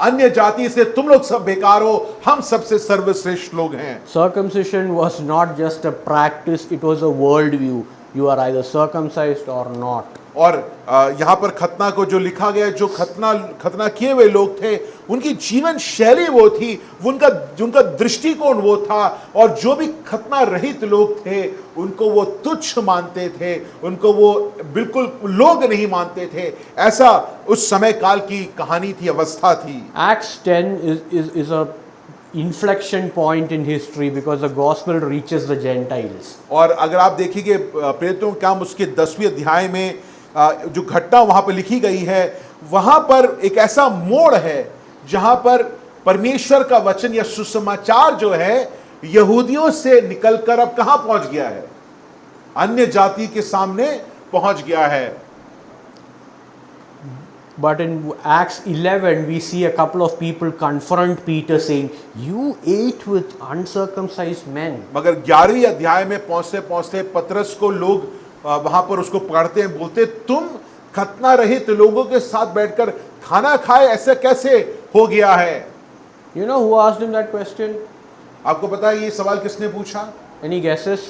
अन्य जाति से तुम लोग सब बेकार हो, हम सबसे सर्वश्रेष्ठ लोग हैं। Circumcision was not just a practice, it was a worldview. You are either circumcised or not. और यहाँ पर खतना को जो लिखा गया, जो खतना किए हुए लोग थे, उनकी जीवन शैली वो थी, उनका दृष्टिकोण वो था। और जो भी खतना रहित लोग थे, उनको वो तुच्छ मानते थे, उनको वो बिल्कुल लोग नहीं मानते थे। ऐसा उस समय काल की कहानी थी, अवस्था थी। Acts 10 is a inflection point in history because the gospel reaches the Gentiles. और अगर आप देखिए प्रेरितों के काम उसके 10वें अध्याय में जो घटना वहां पर लिखी गई है, वहां पर एक ऐसा मोड़ है जहां पर परमेश्वर का वचन या सुसमाचार जो है यहूदियों से निकलकर अब कहां पहुंच गया है? अन्य जाति के सामने पहुंच गया है। But in Acts 11, we see a couple of people confront Peter saying, "You ate with uncircumcised men." मगर 11वीं अध्याय में पहुंचते पहुंचते पतरस को लोग वहां पर उसको पकड़ते हैं, बोलते तुम खतना रहित लोगों के साथ बैठकर खाना खाए, ऐसा कैसे हो गया है? You know who asked him that question? आपको पता है ये सवाल किसने पूछा? Any guesses?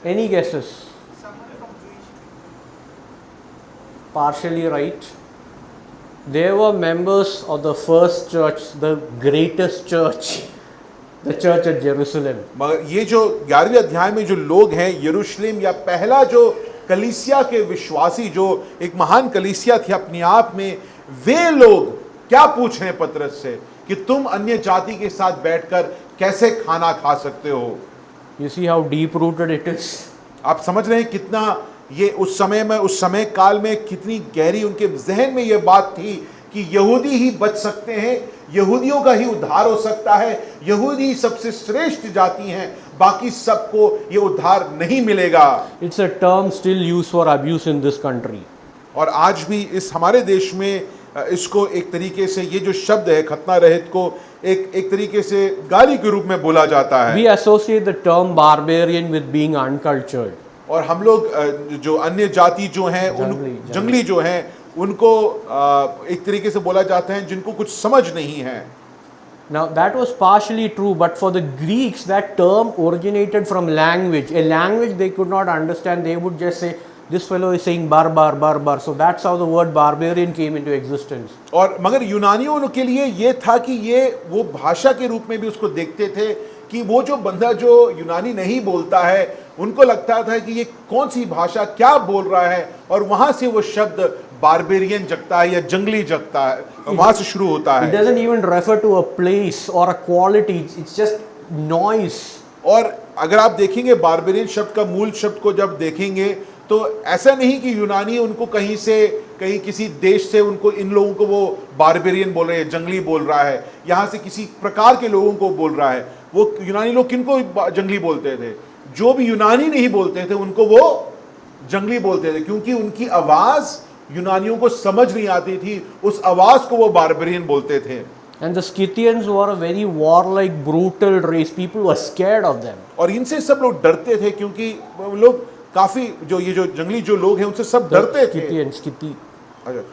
Any guesses? Partially right. They were members of the first church, the greatest church, the church at Jerusalem. मगर ये जो 11वें अध्याय में जो लोग हैं, यरूशलेम या पहला जो कलीसिया के विश्वासी, जो एक महान कलीसिया थी अपने आप में, वे लोग क्या पूछ रहे हैं पतरस से कि तुम अन्य जाति के साथ बैठकर कैसे खाना खा सकते हो? You see how deep rooted it is. आप समझ रहे हैं कितना ये उस समय काल में कितनी गहरी उनके जहन में ये बात थी कि यहूदी ही बच सकते हैं, यहूदियों का ही उद्धार हो सकता है, यहूदी सबसे श्रेष्ठ जाति हैं, बाकी सबको ये उद्धार नहीं मिलेगा। It's a term still used for abuse in this country. और आज भी इस हमारे देश में इसको एक तरीके से ये जो शब्द है खतना रहित को एक तरीके से गाली के रूप में बोला जाता है। We associate the term barbarian with being uncultured. और हम लोग जो अन्य जाति जो हैं उन जंगली जो हैं उनको एक तरीके से बोला जाता है जिनको कुछ समझ नहीं है। Now that was partially true, but for the Greeks that term originated from language, a language they could not understand. They would just say, this fellow is saying barbar, barbar. So that's how the word barbarian came into existence. और मगर यूनानियों के लिए ये था कि ये वो भाषा के रूप में भी उसको देखते थे कि वो जो बंदा जो यूनानी नहीं बोलता है उनको लगता था कि ये कौन सी भाषा क्या बोल रहा है, और वहां से वो शब्द बारबेरियन जगता है या जंगली जगता है, वहां से शुरू होता It है। doesn't even refer to a place or a quality. It's just noise. और अगर आप देखेंगे बारबेरियन शब्द का मूल शब्द को जब देखेंगे तो ऐसा नहीं कि यूनानी उनको कहीं किसी देश से उनको इन लोगों को वो बारबेरियन बोल रहे हैं, जंगली बोल रहा है, यहाँ से किसी प्रकार के लोगों को बोल रहा है। वो यूनानी लोग किनको जंगली बोलते थे? जो भी यूनानी नहीं बोलते थे उनको वो जंगली बोलते थे, क्योंकि उनकी आवाज यूनानियों को समझ नहीं आती थी, उस आवाज को वो बारबेरियन बोलते थे। And the Scythians were a very warlike, brutal race. People were scared of them. और इनसे सब लोग डरते थे, क्योंकि वो लोग काफी जो ये जो जंगली जो लोग हैं उनसे सब डरते थे।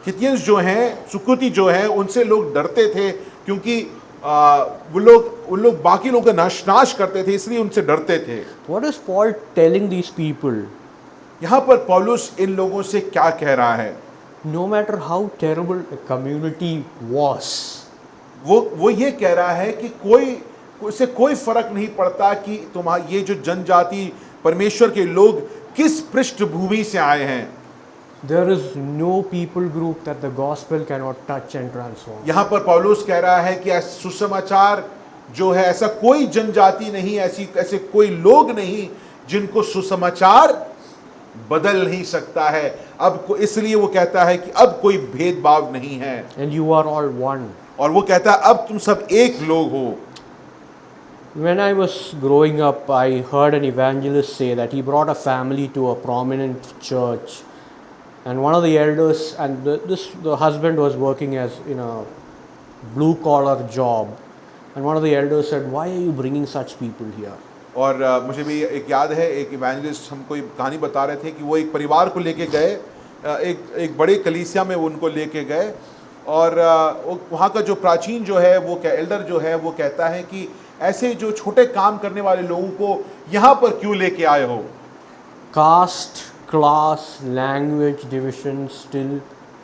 कितियंस जो हैं, सुकुति जो हैं, उनसे लोग डरते थे, क्योंकि वो लोग बाकी लोगों का नाश करते थे, इसलिए उनसे डरते थे। What is Paul telling these people? यहाँ पर पौलुस इन लोगों से क्या कह रहा है? No matter how terrible a community was, वो ये कह रहा है कि उससे कोई फर्क नहीं पड़ता कि तुम्हारा ये जो जनजाति परमेश्वर के लोग किस पृष्ठभूमि से आए हैं। there is no people group that the gospel cannot touch and transform. यहाँ पर पौलुस कह रहा है कि सुसमाचार जो है ऐसा कोई जनजाति नहीं, ऐसे कोई लोग नहीं जिनको सुसमाचार बदल नहीं सकता है। इसलिए वो कहता है कि अब कोई भेदभाव नहीं है। And you are all one. और वो कहता है अब तुम सब एक लोग हो। When I was growing up, I heard an evangelist say that he brought a family to a prominent church, and one of the elders, and the husband was working as in a blue collar job, and one of the elders said, "Why are you bringing such people here?" और मुझे भी एक याद है, एक evangelist हमको एक कहानी बता रहे थे कि वो एक परिवार को लेके गए, एक बड़े कलीसिया में उनको लेके गए, और वहाँ का जो प्राचीन जो है वो एल्डर जो है वो कहता है कि ऐसे जो छोटे काम करने वाले लोगों को यहाँ पर क्यों लेके आए हो? Caste, class, language divisions still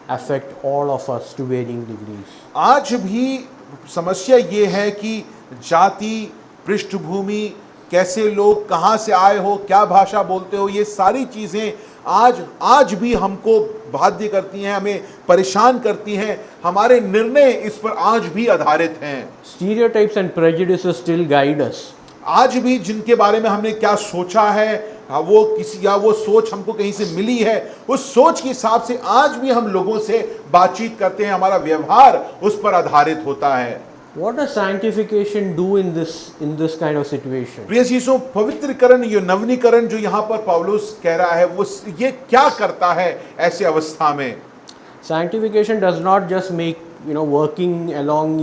affect all of us to varying degrees. आज भी समस्या ये है कि जाति, पृष्ठभूमि, कैसे लोग कहाँ से आए हो, क्या भाषा बोलते हो, ये सारी चीज़ें आज भी हमको बाध्य करती हैं, हमें परेशान करती हैं, हमारे निर्णय इस पर आज भी आधारित हैं। Stereotypes and prejudices still guide us. आज भी जिनके बारे में हमने क्या सोचा है, वो सोच हमको कहीं से मिली है, उस सोच के हिसाब से आज भी हम लोगों से बातचीत करते हैं, हमारा व्यवहार उस पर आधारित होता है। What does sanctification do in this kind of situation? प्रिय चीजों, पवित्रकरण, ये नवीनीकरण जो यहाँ पर पौलुस कह रहा है, वो ये क्या करता है ऐसे अवस्था में? Sanctification does not just make working along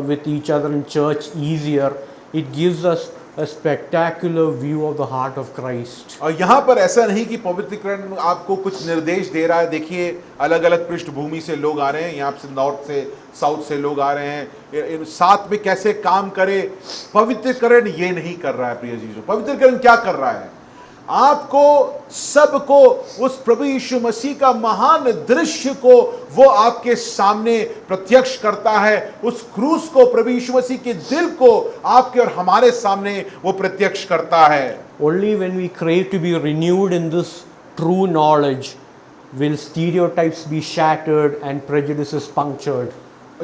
with each other in church easier. It gives us a spectacular view of the heart of Christ. और यहाँ पर ऐसा नहीं कि पवित्रकरण आपको कुछ निर्देश दे रहा है। देखिए, अलग अलग पृष्ठभूमि से लोग आ रहे हैं, यहाँ से नॉर्थ से साउथ से लोग आ रहे हैं, साथ में कैसे काम करे। पवित्रकरण ये नहीं कर रहा है प्रिय चीजों। पवित्रकरण क्या कर रहा है? आपको सबको उस प्रभु यीशु मसीह का महान दृश्य को वो आपके सामने प्रत्यक्ष करता है। उस क्रूस को, प्रभु यीशु मसीह के दिल को आपके और हमारे सामने वो प्रत्यक्ष करता है। Only when we crave to be renewed in this true knowledge will stereotypes be shattered and prejudices punctured.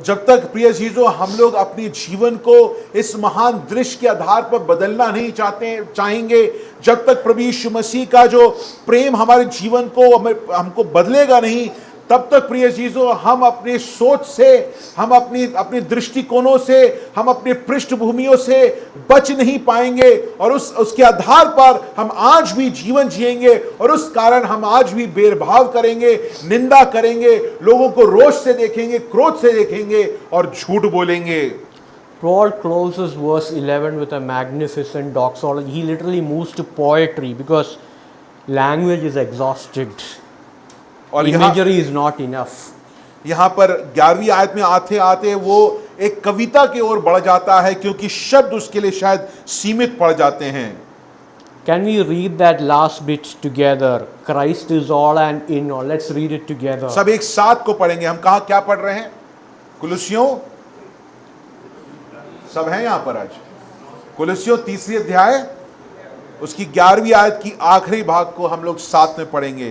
जब तक प्रिय चीजों हम लोग अपने जीवन को इस महान दृश्य के आधार पर बदलना नहीं चाहेंगे, जब तक प्रभु यीशु मसीह का जो प्रेम हमारे जीवन को हमको बदलेगा नहीं, तब तक प्रिय चीजों हम अपनी सोच से, हम अपनी दृष्टिकोणों से, हम अपनी पृष्ठभूमियों से बच नहीं पाएंगे और उसके आधार पर हम आज भी जीवन जिएंगे और उस कारण हम आज भी भेदभाव करेंगे, निंदा करेंगे, लोगों को रोष से देखेंगे, क्रोध से देखेंगे और झूठ बोलेंगे। Paul closes verse 11 with a magnificent doxology. He literally moves to poetry because language is exhausted. और Imagery is not enough. यहाँ पर 11वीं आयत में आते आते वो एक कविता की ओर बढ़ जाता है क्योंकि शब्द उसके लिए शायद सीमित पड़ जाते हैं। Can we read that last bit together? Christ is all and in all. Let's read it together. सब एक साथ को पढ़ेंगे। हम कहाँ क्या पढ़ रहे हैं? कुलुस्सियों, सब हैं यहाँ पर आज। कुलुस्सियों 3री अध्याय उसकी 11वीं आयत की आखिरी भाग को हम लोग साथ में पढ़ेंगे।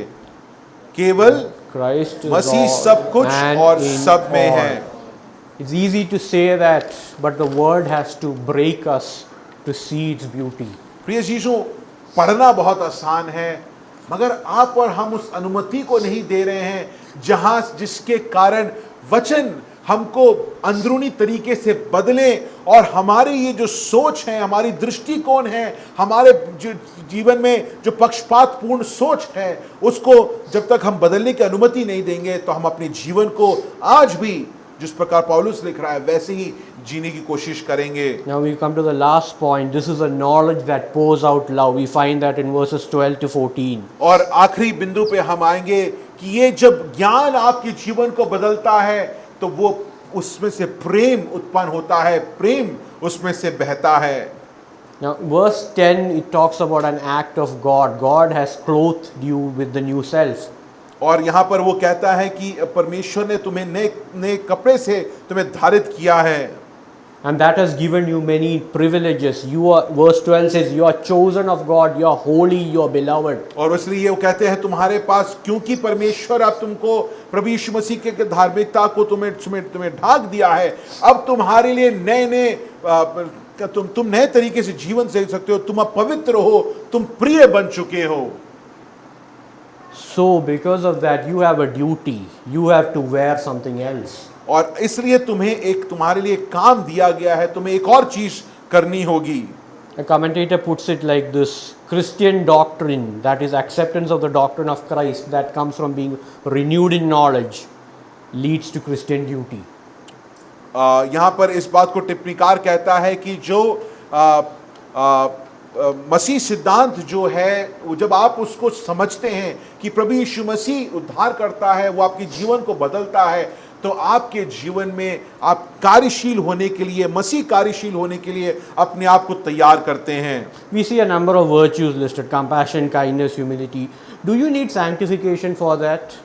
केवल Christ is मसीह all सब कुछ and और in सब में all. है। It's easy to say that, but the word has to break us to see its beauty. प्रिय चीजों, पढ़ना बहुत आसान है मगर आप और हम उस अनुमति को नहीं दे रहे हैं जहां जिसके कारण वचन हमको अंदरूनी तरीके से बदले और हमारी ये जो सोच है, हमारी दृष्टिकोण है, हमारे जो जीवन में जो पक्षपातपूर्ण सोच है, उसको जब तक हम बदलने की अनुमति नहीं देंगे तो हम अपने जीवन को आज भी जिस प्रकार पौलुस लिख रहा है वैसे ही जीने की कोशिश करेंगे। Now we come to the last point. This is a knowledge that pours out love. We find that in verses 12 to 14. और आखिरी बिंदु पे हम आएंगे कि ये जब ज्ञान आपके जीवन को बदलता है तो वो उसमें से प्रेम उत्पन्न होता है, प्रेम उसमें से बहता है। Now verse 10 it talks about an act of God. God has clothed you with the new self. और यहाँ पर वो कहता है कि परमेश्वर ने तुम्हें नए कपड़े से तुम्हें धारित किया है। And that has given you many privileges. You are, verse 12 says, you are chosen of God, you are holy, you are beloved. और इसलिए वो कहते हैं तुम्हारे पास क्योंकि परमेश्वर अब तुमको प्रभु यीशु मसीह के धार्मिकता को तुम्हें ढाक दिया है, अब तुम्हारे लिए नए तुम नए तरीके से जीवन जी सकते हो, तुम अब पवित्र हो, तुम प्रिय बन चुके हो। So because of that you have a duty. You have to wear something else. और इसलिए तुम्हारे लिए एक काम दिया गया है, तुम्हें एक और चीज करनी होगी। A commentator puts it like this: Christian doctrine, that is acceptance of the doctrine of Christ that comes from being renewed in knowledge, leads to Christian duty. यहाँ पर इस बात को टिप्पणीकार कहता है कि जो मसीह सिद्धांत जो है वो जब आप उसको समझते हैं कि प्रभु यीशु मसीह उद्धार करता है, वो आपके जीवन को बदलता है, तो आपके जीवन में आप कार्यशील होने के लिए, मसीह कार्यशील होने के लिए अपने आप को तैयार करते हैं। We see a number of virtues listed: compassion, kindness, humility. Do you need sanctification for that?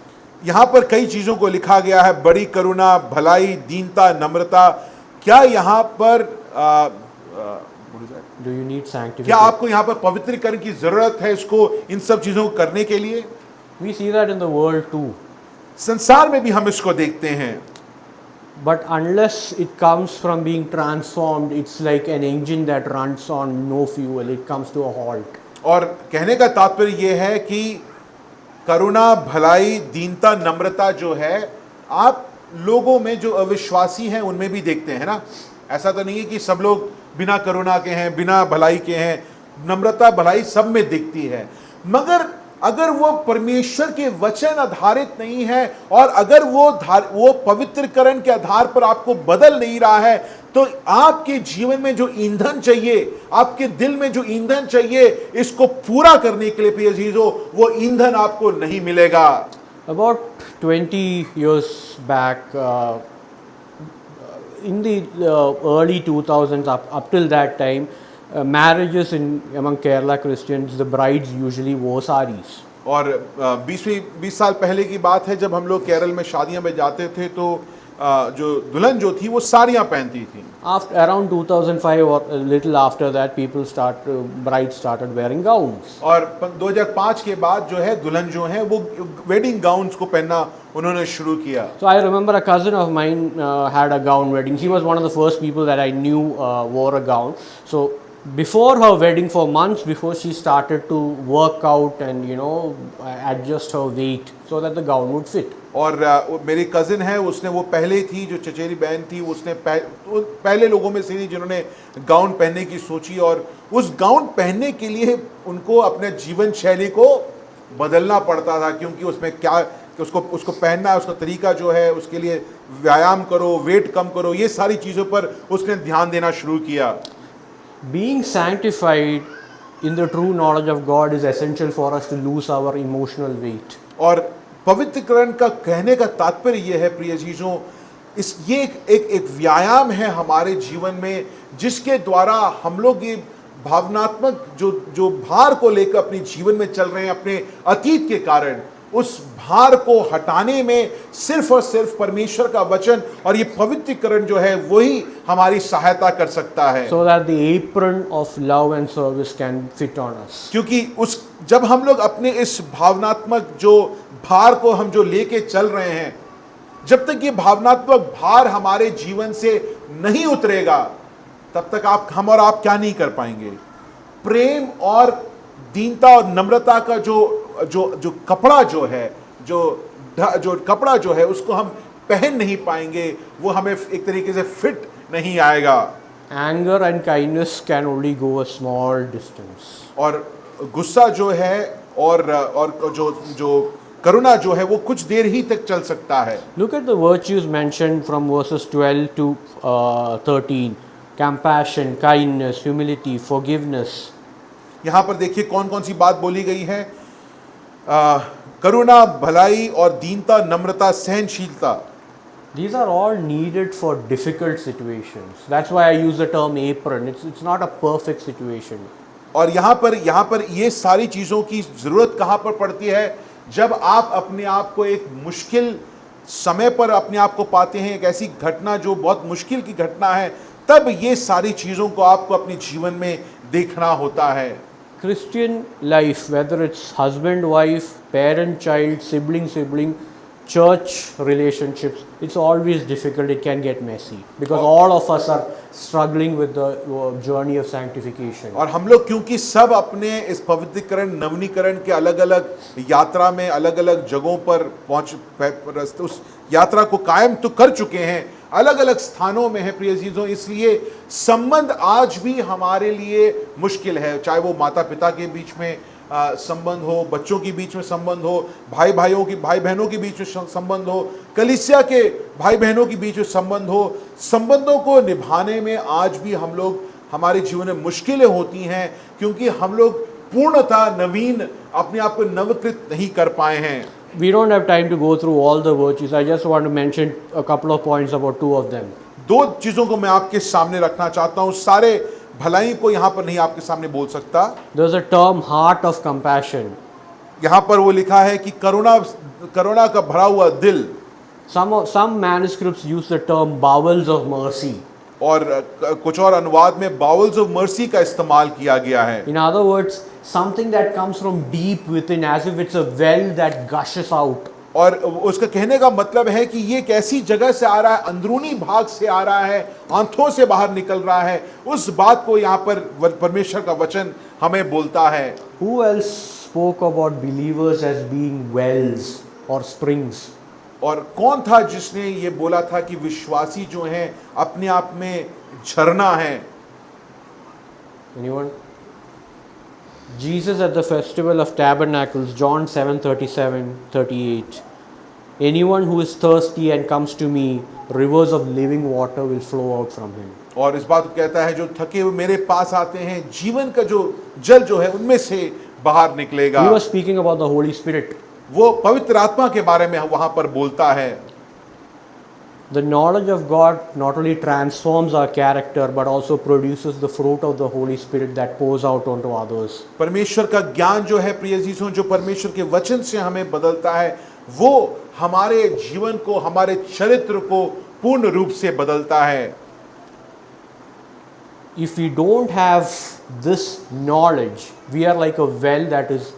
यहाँ पर कई चीजों को लिखा गया है, बड़ी करुणा, भलाई, दीनता, नम्रता। क्या यहाँ पर Do you need sanctification? क्या आपको यहाँ पर पवित्रीकरण की जरूरत है इसको, इन सब चीजों को करने के लिए? We see that in the world too. संसार में भी हम इसको देखते हैं। But unless it comes from being transformed, it's like an engine that runs on no fuel. It comes to a halt. और कहने का तात्पर्य यह है कि करुणा, भलाई, दीनता, नम्रता जो है आप लोगों में जो अविश्वासी हैं उनमें भी देखते हैं ना। ऐसा तो नहीं है कि सब लोग बिना करुणा के हैं, बिना भलाई के हैं। नम्रता, भलाई सब में दिखती है, मगर अगर वो परमेश्वर के वचन आधारित नहीं है और अगर वो पवित्रकरण के आधार पर आपको बदल नहीं रहा है, तो आपके जीवन में जो ईंधन चाहिए, आपके दिल में जो ईंधन चाहिए इसको पूरा करने के लिए प्रिय अजीजों, वो ईंधन आपको नहीं मिलेगा। About 20 years back, in the early 2000s, up till that time, marriages among Kerala Christians, the brides usually wore saris. और 20 साल पहले की बात है जब हम लोग केरल में शादियां में जाते थे तो जो दुल्हन जो थी वो साड़ियां पहनती थी। After around 2005 or a little after that, brides started wearing gowns. और 2005 के बाद जो है दुल्हन जो है वो वेडिंग गाउन्स को पहनना उन्होंने शुरू किया। So I remember a cousin of mine had a gown wedding. He was one of the first people that I knew wore a gown. So Before her wedding, for months before, she started to work out and adjust her weight so that the gown would fit. और वो मेरी cousin है, उसने वो पहले थी जो चचेरी बहन थी, उसने वो पहले लोगों में से थी जिन्होंने गाउन पहनने की सोची, और उस गाउन पहनने के लिए उनको अपने जीवन शैली को बदलना पड़ता था, क्योंकि उसमें क्या कि उसको पहनना है, उसका तरीका जो है, उसके लिए व्यायाम करो, वेट कम करो, ये सारी चीज़ों पर उसने ध्यान देना शुरू किया। Being sanctified in the true knowledge of God is essential for us to lose our emotional weight. और पवित्रकरण का कहने का तात्पर्य यह है प्रिय चीज़ों, ये एक व्यायाम है हमारे जीवन में, जिसके द्वारा हम लोग ये भावनात्मक जो भार को लेकर अपने जीवन में चल रहे हैं, अपने अतीत के कारण, उस भार को हटाने में सिर्फ और सिर्फ परमेश्वर का वचन और ये पवित्रकरण जो है वही हमारी सहायता कर सकता है, so that the apron of love and service can fit on us. क्योंकि जब हम लोग अपने इस भावनात्मक जो भार को हम जो लेके चल रहे हैं, जब तक ये भावनात्मक भार हमारे जीवन से नहीं उतरेगा, तब तक हम और आप क्या नहीं कर पाएंगे। प्रेम और दीनता और नम्रता का जो कपड़ा जो है, जो कपड़ा जो है, उसको हम पहन नहीं पाएंगे, वो हमें एक तरीके से फिट नहीं आएगा। Anger and kindness can only go a small distance. और गुस्सा जो है और जो करुणा जो है वो कुछ देर ही तक चल सकता है। Look at the virtues mentioned from verses 12 to 13. Compassion, kindness, humility, forgiveness. यहाँ पर देखिए कौन कौन सी बात बोली गई है। करुणा, भलाई और दीनता, नम्रता, सहनशीलता। These are all needed for difficult situations. That's why I use the term apron. It's not a perfect situation. और यहाँ पर ये सारी चीज़ों की ज़रूरत कहाँ पर पड़ती है? जब आप अपने आप को एक मुश्किल समय पर अपने आप को पाते हैं, एक ऐसी घटना जो बहुत मुश्किल की घटना है, तब ये सारी चीज़ों को आपको अपने जीवन में देखना होता है। Christian life, whether it's husband, wife, parent, child, sibling, church relationships, it's always difficult. It can get messy because all of us are struggling with the journey of sanctification. और हम लोग क्योंकि सब अपने इस पवित्रीकरण नवीनीकरण के अलग अलग यात्रा में अलग अलग जगहों पर उस यात्रा को कायम तो कर चुके हैं, अलग अलग स्थानों में है प्रिय चीज़ों, इसलिए संबंध आज भी हमारे लिए मुश्किल है। चाहे वो माता पिता के बीच में संबंध हो, बच्चों के बीच में संबंध हो, भाई बहनों के बीच में संबंध हो, कलीसिया के भाई बहनों के बीच में संबंध हो, संबंधों को निभाने में आज भी हमारे जीवन में मुश्किलें होती हैं, क्योंकि हम लोग पूर्णतः नवीन अपने आप को नवकृत नहीं कर पाए हैं। We don't have time to go through all the virtues. I just want to mention a couple of points about two of them. दो चीज़ों को मैं आपके सामने रखना चाहता हूँ, सारे भलाई को यहाँ पर नहीं आपके सामने बोल सकता। There's a term heart of compassion. यहाँ पर वो लिखा है कि करुणा का भरा हुआ दिल। Some manuscripts use the term bowels of mercy. और कुछ और अनुवाद में bowels of mercy का इस्तेमाल किया गया है। In other words, something that comes from deep within, as if it's a well that gushes out. और उसका कहने का मतलब है कि ये एक ऐसी जगह से आ रहा है, अंदरूनी भाग से आ रहा है, आंखों से बाहर निकल रहा है। उस बात को यहाँ पर परमेश्वर का वचन हमें बोलता है। Who else spoke about believers as being wells or springs? और कौन था जिसने ये बोला था कि विश्वासी जो हैं अपने आप में झरना है? Anyone? Jesus at the festival of tabernacles, John 7:37-38. Anyone who is thirsty and comes to me, rivers of living water will flow out from him. और इस बात को कहता है, जो थके हुए मेरे पास आते हैं, जीवन का जो जल जो है उनमें से बाहर निकलेगा। He was speaking about the Holy Spirit. वो पवित्र आत्मा के बारे में वहां पर बोलता है। The knowledge of God not only transforms our character but also produces the fruit of the Holy Spirit that pours out onto others. परमेश्वर का ज्ञान जो है प्रिय जीसों, जो परमेश्वर के वचन से हमें बदलता है, वो हमारे जीवन को, हमारे चरित्र को पूर्ण रूप से बदलता है। If we don't have this knowledge, we are like a well that is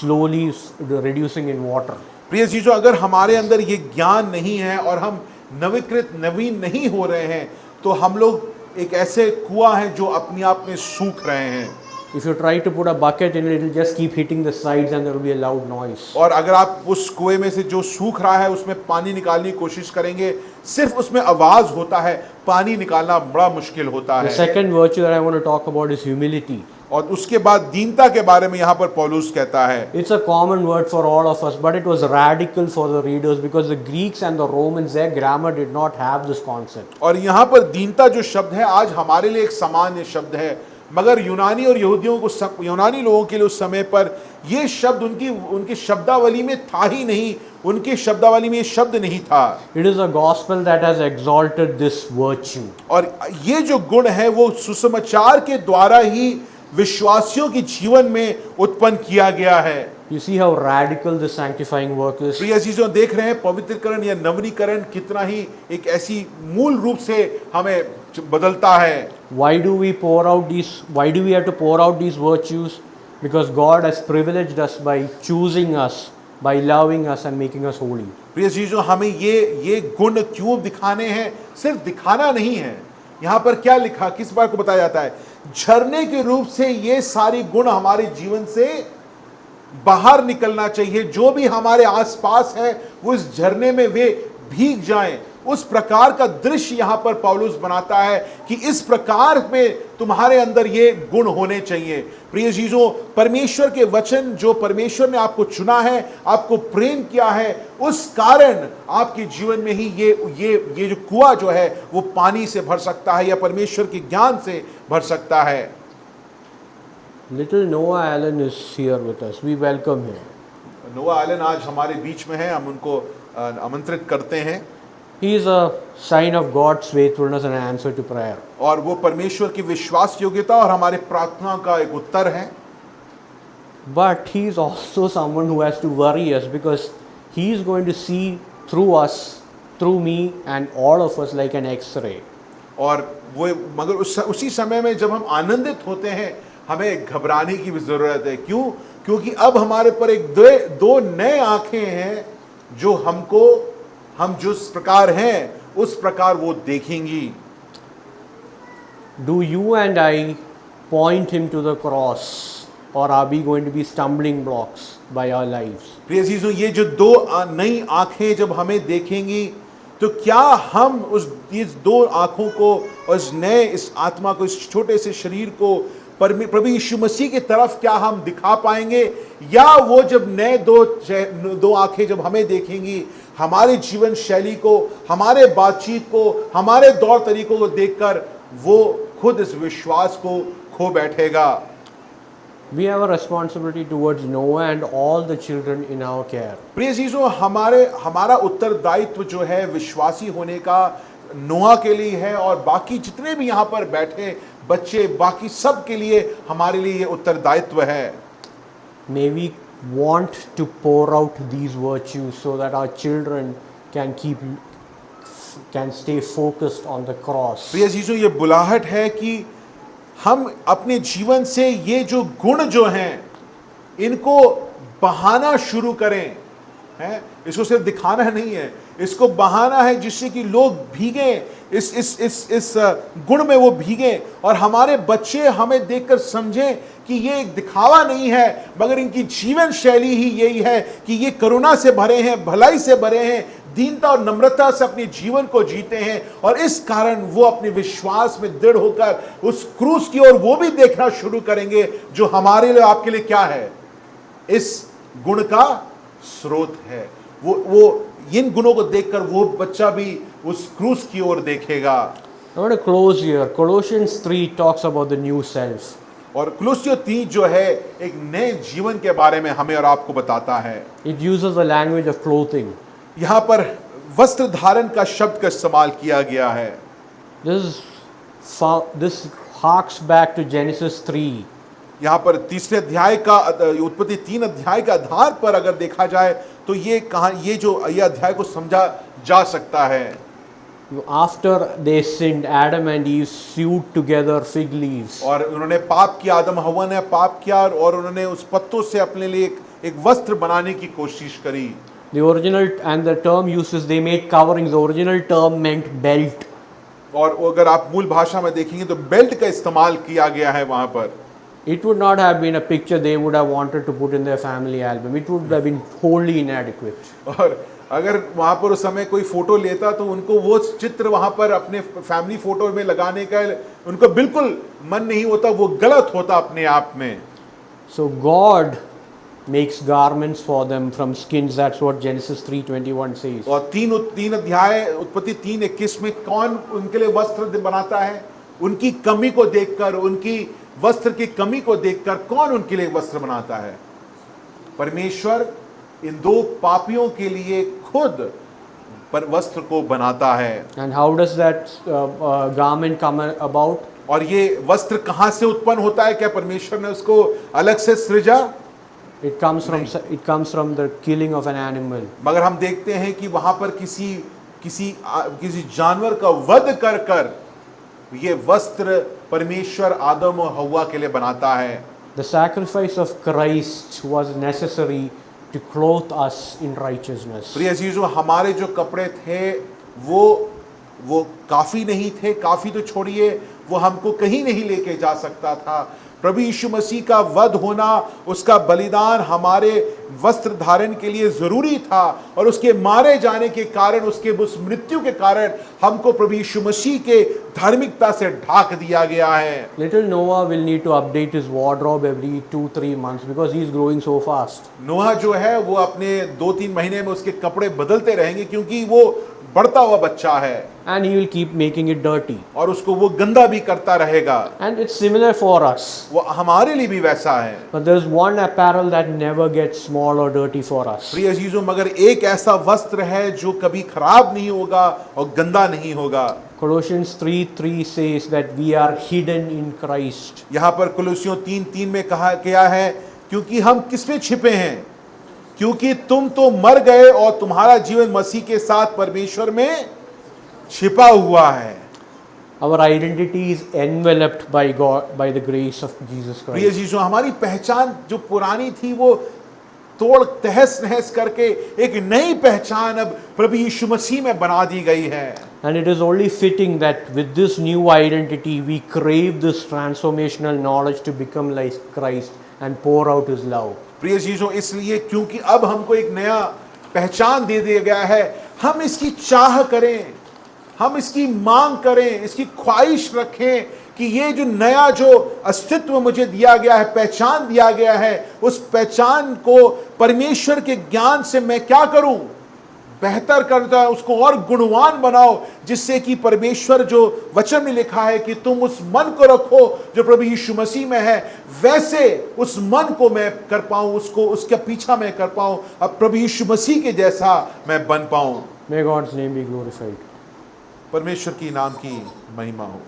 slowly reducing in water. प्रिय जीसों, अगर हमारे अंदर ये ज्ञान नहीं है और हम नवीन नहीं हो रहे हैं, तो हम लोग एक ऐसे कुआं है जो अपने आप में सूख रहे हैं। If you try to put a bucket in it, it will just keep hitting the sides and there will be a loud noise. और अगर आप उस कुएं में से जो सूख रहा है उसमें पानी निकालने की कोशिश करेंगे, सिर्फ उसमें आवाज होता है, पानी निकालना बड़ा मुश्किल होता The है। second virtue that I want to talk about is humility. और उसके बाद दीनता के बारे में यहाँ पर पौलुस कहता है। It's a common word for all of us, but it was radical for the readers because the Greeks and the Romans, their grammar did not have this concept. और यहाँ पर दीनता जो शब्द है आज हमारे लिए एक सामान्य शब्द है, मगर यूनानी और यहूदियों को यूनानी लोगों के लिए उस समय पर ये शब्द उनकी शब्दावली में था ही नहीं, उनके शब्दावली में ये शब्द नहीं था। It is a gospel that has exalted this virtue. और ये जो गुण है वो सुसमाचार के द्वारा ही विश्वासियों के जीवन में उत्पन्न किया गया है। You see how radical this sanctifying work is. प्रिय चीजों देख रहे हैं पवित्रकरण या नवीनीकरण कितना ही एक ऐसी मूल रूप से हमें बदलता है। Why do we have to pour out these virtues? Because God has privileged us by choosing us, by loving us and making us holy. प्रिय चीजों हमें ये गुण क्यों दिखाने हैं? सिर्फ दिखाना नहीं है। यहाँ पर क्या लिखा, किस बात को बताया जाता है? झरने के रूप से ये सारी गुण हमारे जीवन से बाहर निकलना चाहिए। जो भी हमारे आसपास है वो इस झरने में वे भीग जाएं। उस प्रकार का दृश्य यहाँ पर पौलुस बनाता है कि इस प्रकार में तुम्हारे अंदर ये गुण होने चाहिए। प्रिय चीजों, परमेश्वर के वचन जो परमेश्वर ने आपको चुना है, आपको प्रेम किया है, उस कारण आपके जीवन में ही ये जो कुआं जो है वो पानी से भर सकता है या परमेश्वर के ज्ञान से भर सकता है। Little Noah Allen is here with us. We welcome him. नोआ एलन आज हमारे बीच में है, हम उनको आमंत्रित करते हैं। He is a sign of God's faithfulness and an answer to prayer. और वो परमेश्वर की विश्वास योग्यता और हमारे प्रार्थना का एक उत्तर है। But he is also someone who has to worry us because he is going to see through us, through me and all of us like an X-ray. और वो मगर उसी समय में जब हम आनंदित होते हैं हमें घबराने की भी जरूरत है। क्यों? क्योंकि अब हमारे पर एक दो नए आंखें हैं जो हम जिस प्रकार हैं उस प्रकार वो देखेंगी। Do you and I point him to the cross or are we going to be stumbling blocks by our lives? प्रिय चीजों, ये जो दो नई आंखें जब हमें देखेंगी तो क्या हम इस दो आंखों को और इस आत्मा को, इस छोटे से शरीर को प्रभु यीशु मसीह की तरफ क्या हम दिखा पाएंगे? या वो जब नए दो आंखें जब हमें देखेंगी, हमारे जीवन शैली को, हमारे बातचीत को, हमारे दौर तरीकों को देखकर वो खुद इस विश्वास को खो बैठेगा। We have a responsibility towards Noah and all the children in our care. प्रिय चीजों, हमारा उत्तरदायित्व जो है विश्वासी होने का नोआ के लिए है और बाकी जितने भी यहाँ पर बैठे बच्चे, बाकी सब के लिए हमारे लिए ये उत्तरदायित्व है। May we want to pour out these virtues so that our children can stay focused on the cross. प्रिय चीजों, ये बुलाहट है कि हम अपने जीवन से ये जो गुण जो हैं इनको बहाना शुरू करें। हैं, इसको सिर्फ दिखाना नहीं है, इसको बहाना है जिससे कि लोग भीगे, इस गुण में वो भीगे और हमारे बच्चे हमें देखकर समझें कि ये एक दिखावा नहीं है मगर इनकी जीवन शैली ही यही है कि ये करुणा से भरे हैं, भलाई से भरे हैं, दीनता और नम्रता से अपने जीवन को जीते हैं और इस कारण वो अपने विश्वास में दृढ़ होकर उस क्रूस की ओर वो भी देखना शुरू करेंगे जो हमारे लिए, आपके लिए क्या है? इस गुण का स्रोत है। वो इन गुणों को देखकर वो बच्चा भी उस क्रूस की ओर देखेगा। I want to close here. Colossians 3 talks about the new self. और कुलुस्सियों 3 जो है एक नए जीवन के बारे में हमें और आपको बताता है। It uses the language of clothing. यहाँ पर वस्त्र धारण का शब्द का इस्तेमाल किया गया है। This harks back to Genesis 3. यहाँ पर तीसरे अध्याय का उत्पत्ति 3 अध्याय के आधार पर अगर देखा जाए तो ये अध्याय को समझा जा सकता है। After they sinned, Adam and Eve sewed together fig leaves. और उन्होंने पाप किया, आदम हव्वा ने पाप किया और उन्होंने उस पत्तों से अपने लिए एक वस्त्र बनाने की कोशिश करी। The original and the term uses, they made coverings. The original term meant belt. और अगर आप मूल भाषा में देखेंगे तो बेल्ट का इस्तेमाल किया गया है वहां पर। It would not have been a picture they would have wanted to put in their family album. It would have been wholly inadequate. और अगर वहां पर उस समय कोई फोटो लेता तो उनको वो चित्र वहां पर अपने फैमिली फोटो में लगाने का उनको बिल्कुल मन नहीं होता, वो गलत होता अपने आप में। So God makes garments for them from skins. That's what Genesis 3:21 says. और तीन अध्याय उत्पत्ति 3:21 में कौन उनके लिए वस्त्र बनाता है? उनकी कमी को देखकर, उनकी वस्त्र की कमी को देखकर कौन उनके लिए वस्त्र बनाता है? परमेश्वर इन दो पापियों के लिए खुद पर वस्त्र को बनाता है। And how does that garment come about? और ये वस्त्र कहां से उत्पन्न होता है? क्या परमेश्वर ने उसको अलग से सृजा? It comes from the killing of an animal. मगर हम देखते हैं कि वहां पर किसी जानवर का वध कर कर ये वस्त्र परमेश्वर आदम और हव्वा के लिए बनाता है। The sacrifice of Christ was necessary to clothe us in righteousness. प्रिय अजीजों, हमारे जो कपड़े थे वो काफी नहीं थे, काफी तो छोड़िए, वो हमको कहीं नहीं लेके जा सकता था। प्रभु यीशु मसीह का वध होना, उसका बलिदान हमारे वस्त्र धारण के लिए जरूरी था, और उसके मारे जाने के कारण, उसके उस मृत्यु के कारण हमको प्रभु यीशु मसीह के धार्मिकता से ढाक दिया गया है। Little Noah will need to update his wardrobe every 2-3 months because he is growing so fast. नोहा जो है वो अपने 2-3 महीने में उसके कपड़े बदलते रहेंगे, क्योंकि वो बढ़ता हुआ बच्चा है, And he will keep making it dirty. और उसको वो गंदा भी करता रहेगा। And it's similar for us. वो हमारे लिए भी वैसा है। But there's one apparel that never gets small or dirty for us. प्रिय अजीजों, मगर एक ऐसा वस्त्र है जो कभी खराब नहीं होगा और गंदा नहीं होगा। Colossians 3:3 says that we are hidden in Christ. यहाँ पर कुलुस्सियों 3:3 में कहा गया है, क्योंकि हम किसमें छिपे हैं? क्योंकि तुम तो मर गए और तुम्हारा जीवन मसीह के साथ परमेश्वर में छिपा हुआ है। Our identity is enveloped by God, by the grace of Jesus प्रिय Christ. जीसु, हमारी पहचान जो पुरानी थी वो तोड़ तहस नहस करके एक नई पहचान अब प्रभु यीशु मसीह में बना दी गई है। And it is only fitting that with this new identity we crave this transformational knowledge to become like Christ and pour out his love. प्रिय जीसु, इसलिए क्योंकि अब हमको एक नया पहचान दे दिया गया है, हम इसकी चाह करें, हम इसकी मांग करें, इसकी ख्वाहिश रखें कि ये जो नया जो अस्तित्व मुझे दिया गया है, पहचान दिया गया है, उस पहचान को परमेश्वर के ज्ञान से मैं क्या करूं? बेहतर करता है, उसको और गुणवान बनाओ, जिससे कि परमेश्वर जो वचन में लिखा है कि तुम उस मन को रखो जो प्रभु यीशु मसीह में है, वैसे उस मन को मैं कर पाऊं, उसको उसके पीछा मैं कर पाऊं, अब प्रभु यीशु मसीह के जैसा मैं बन पाऊं। May God's name be glorified. परमेश्वर की नाम की महिमा हो।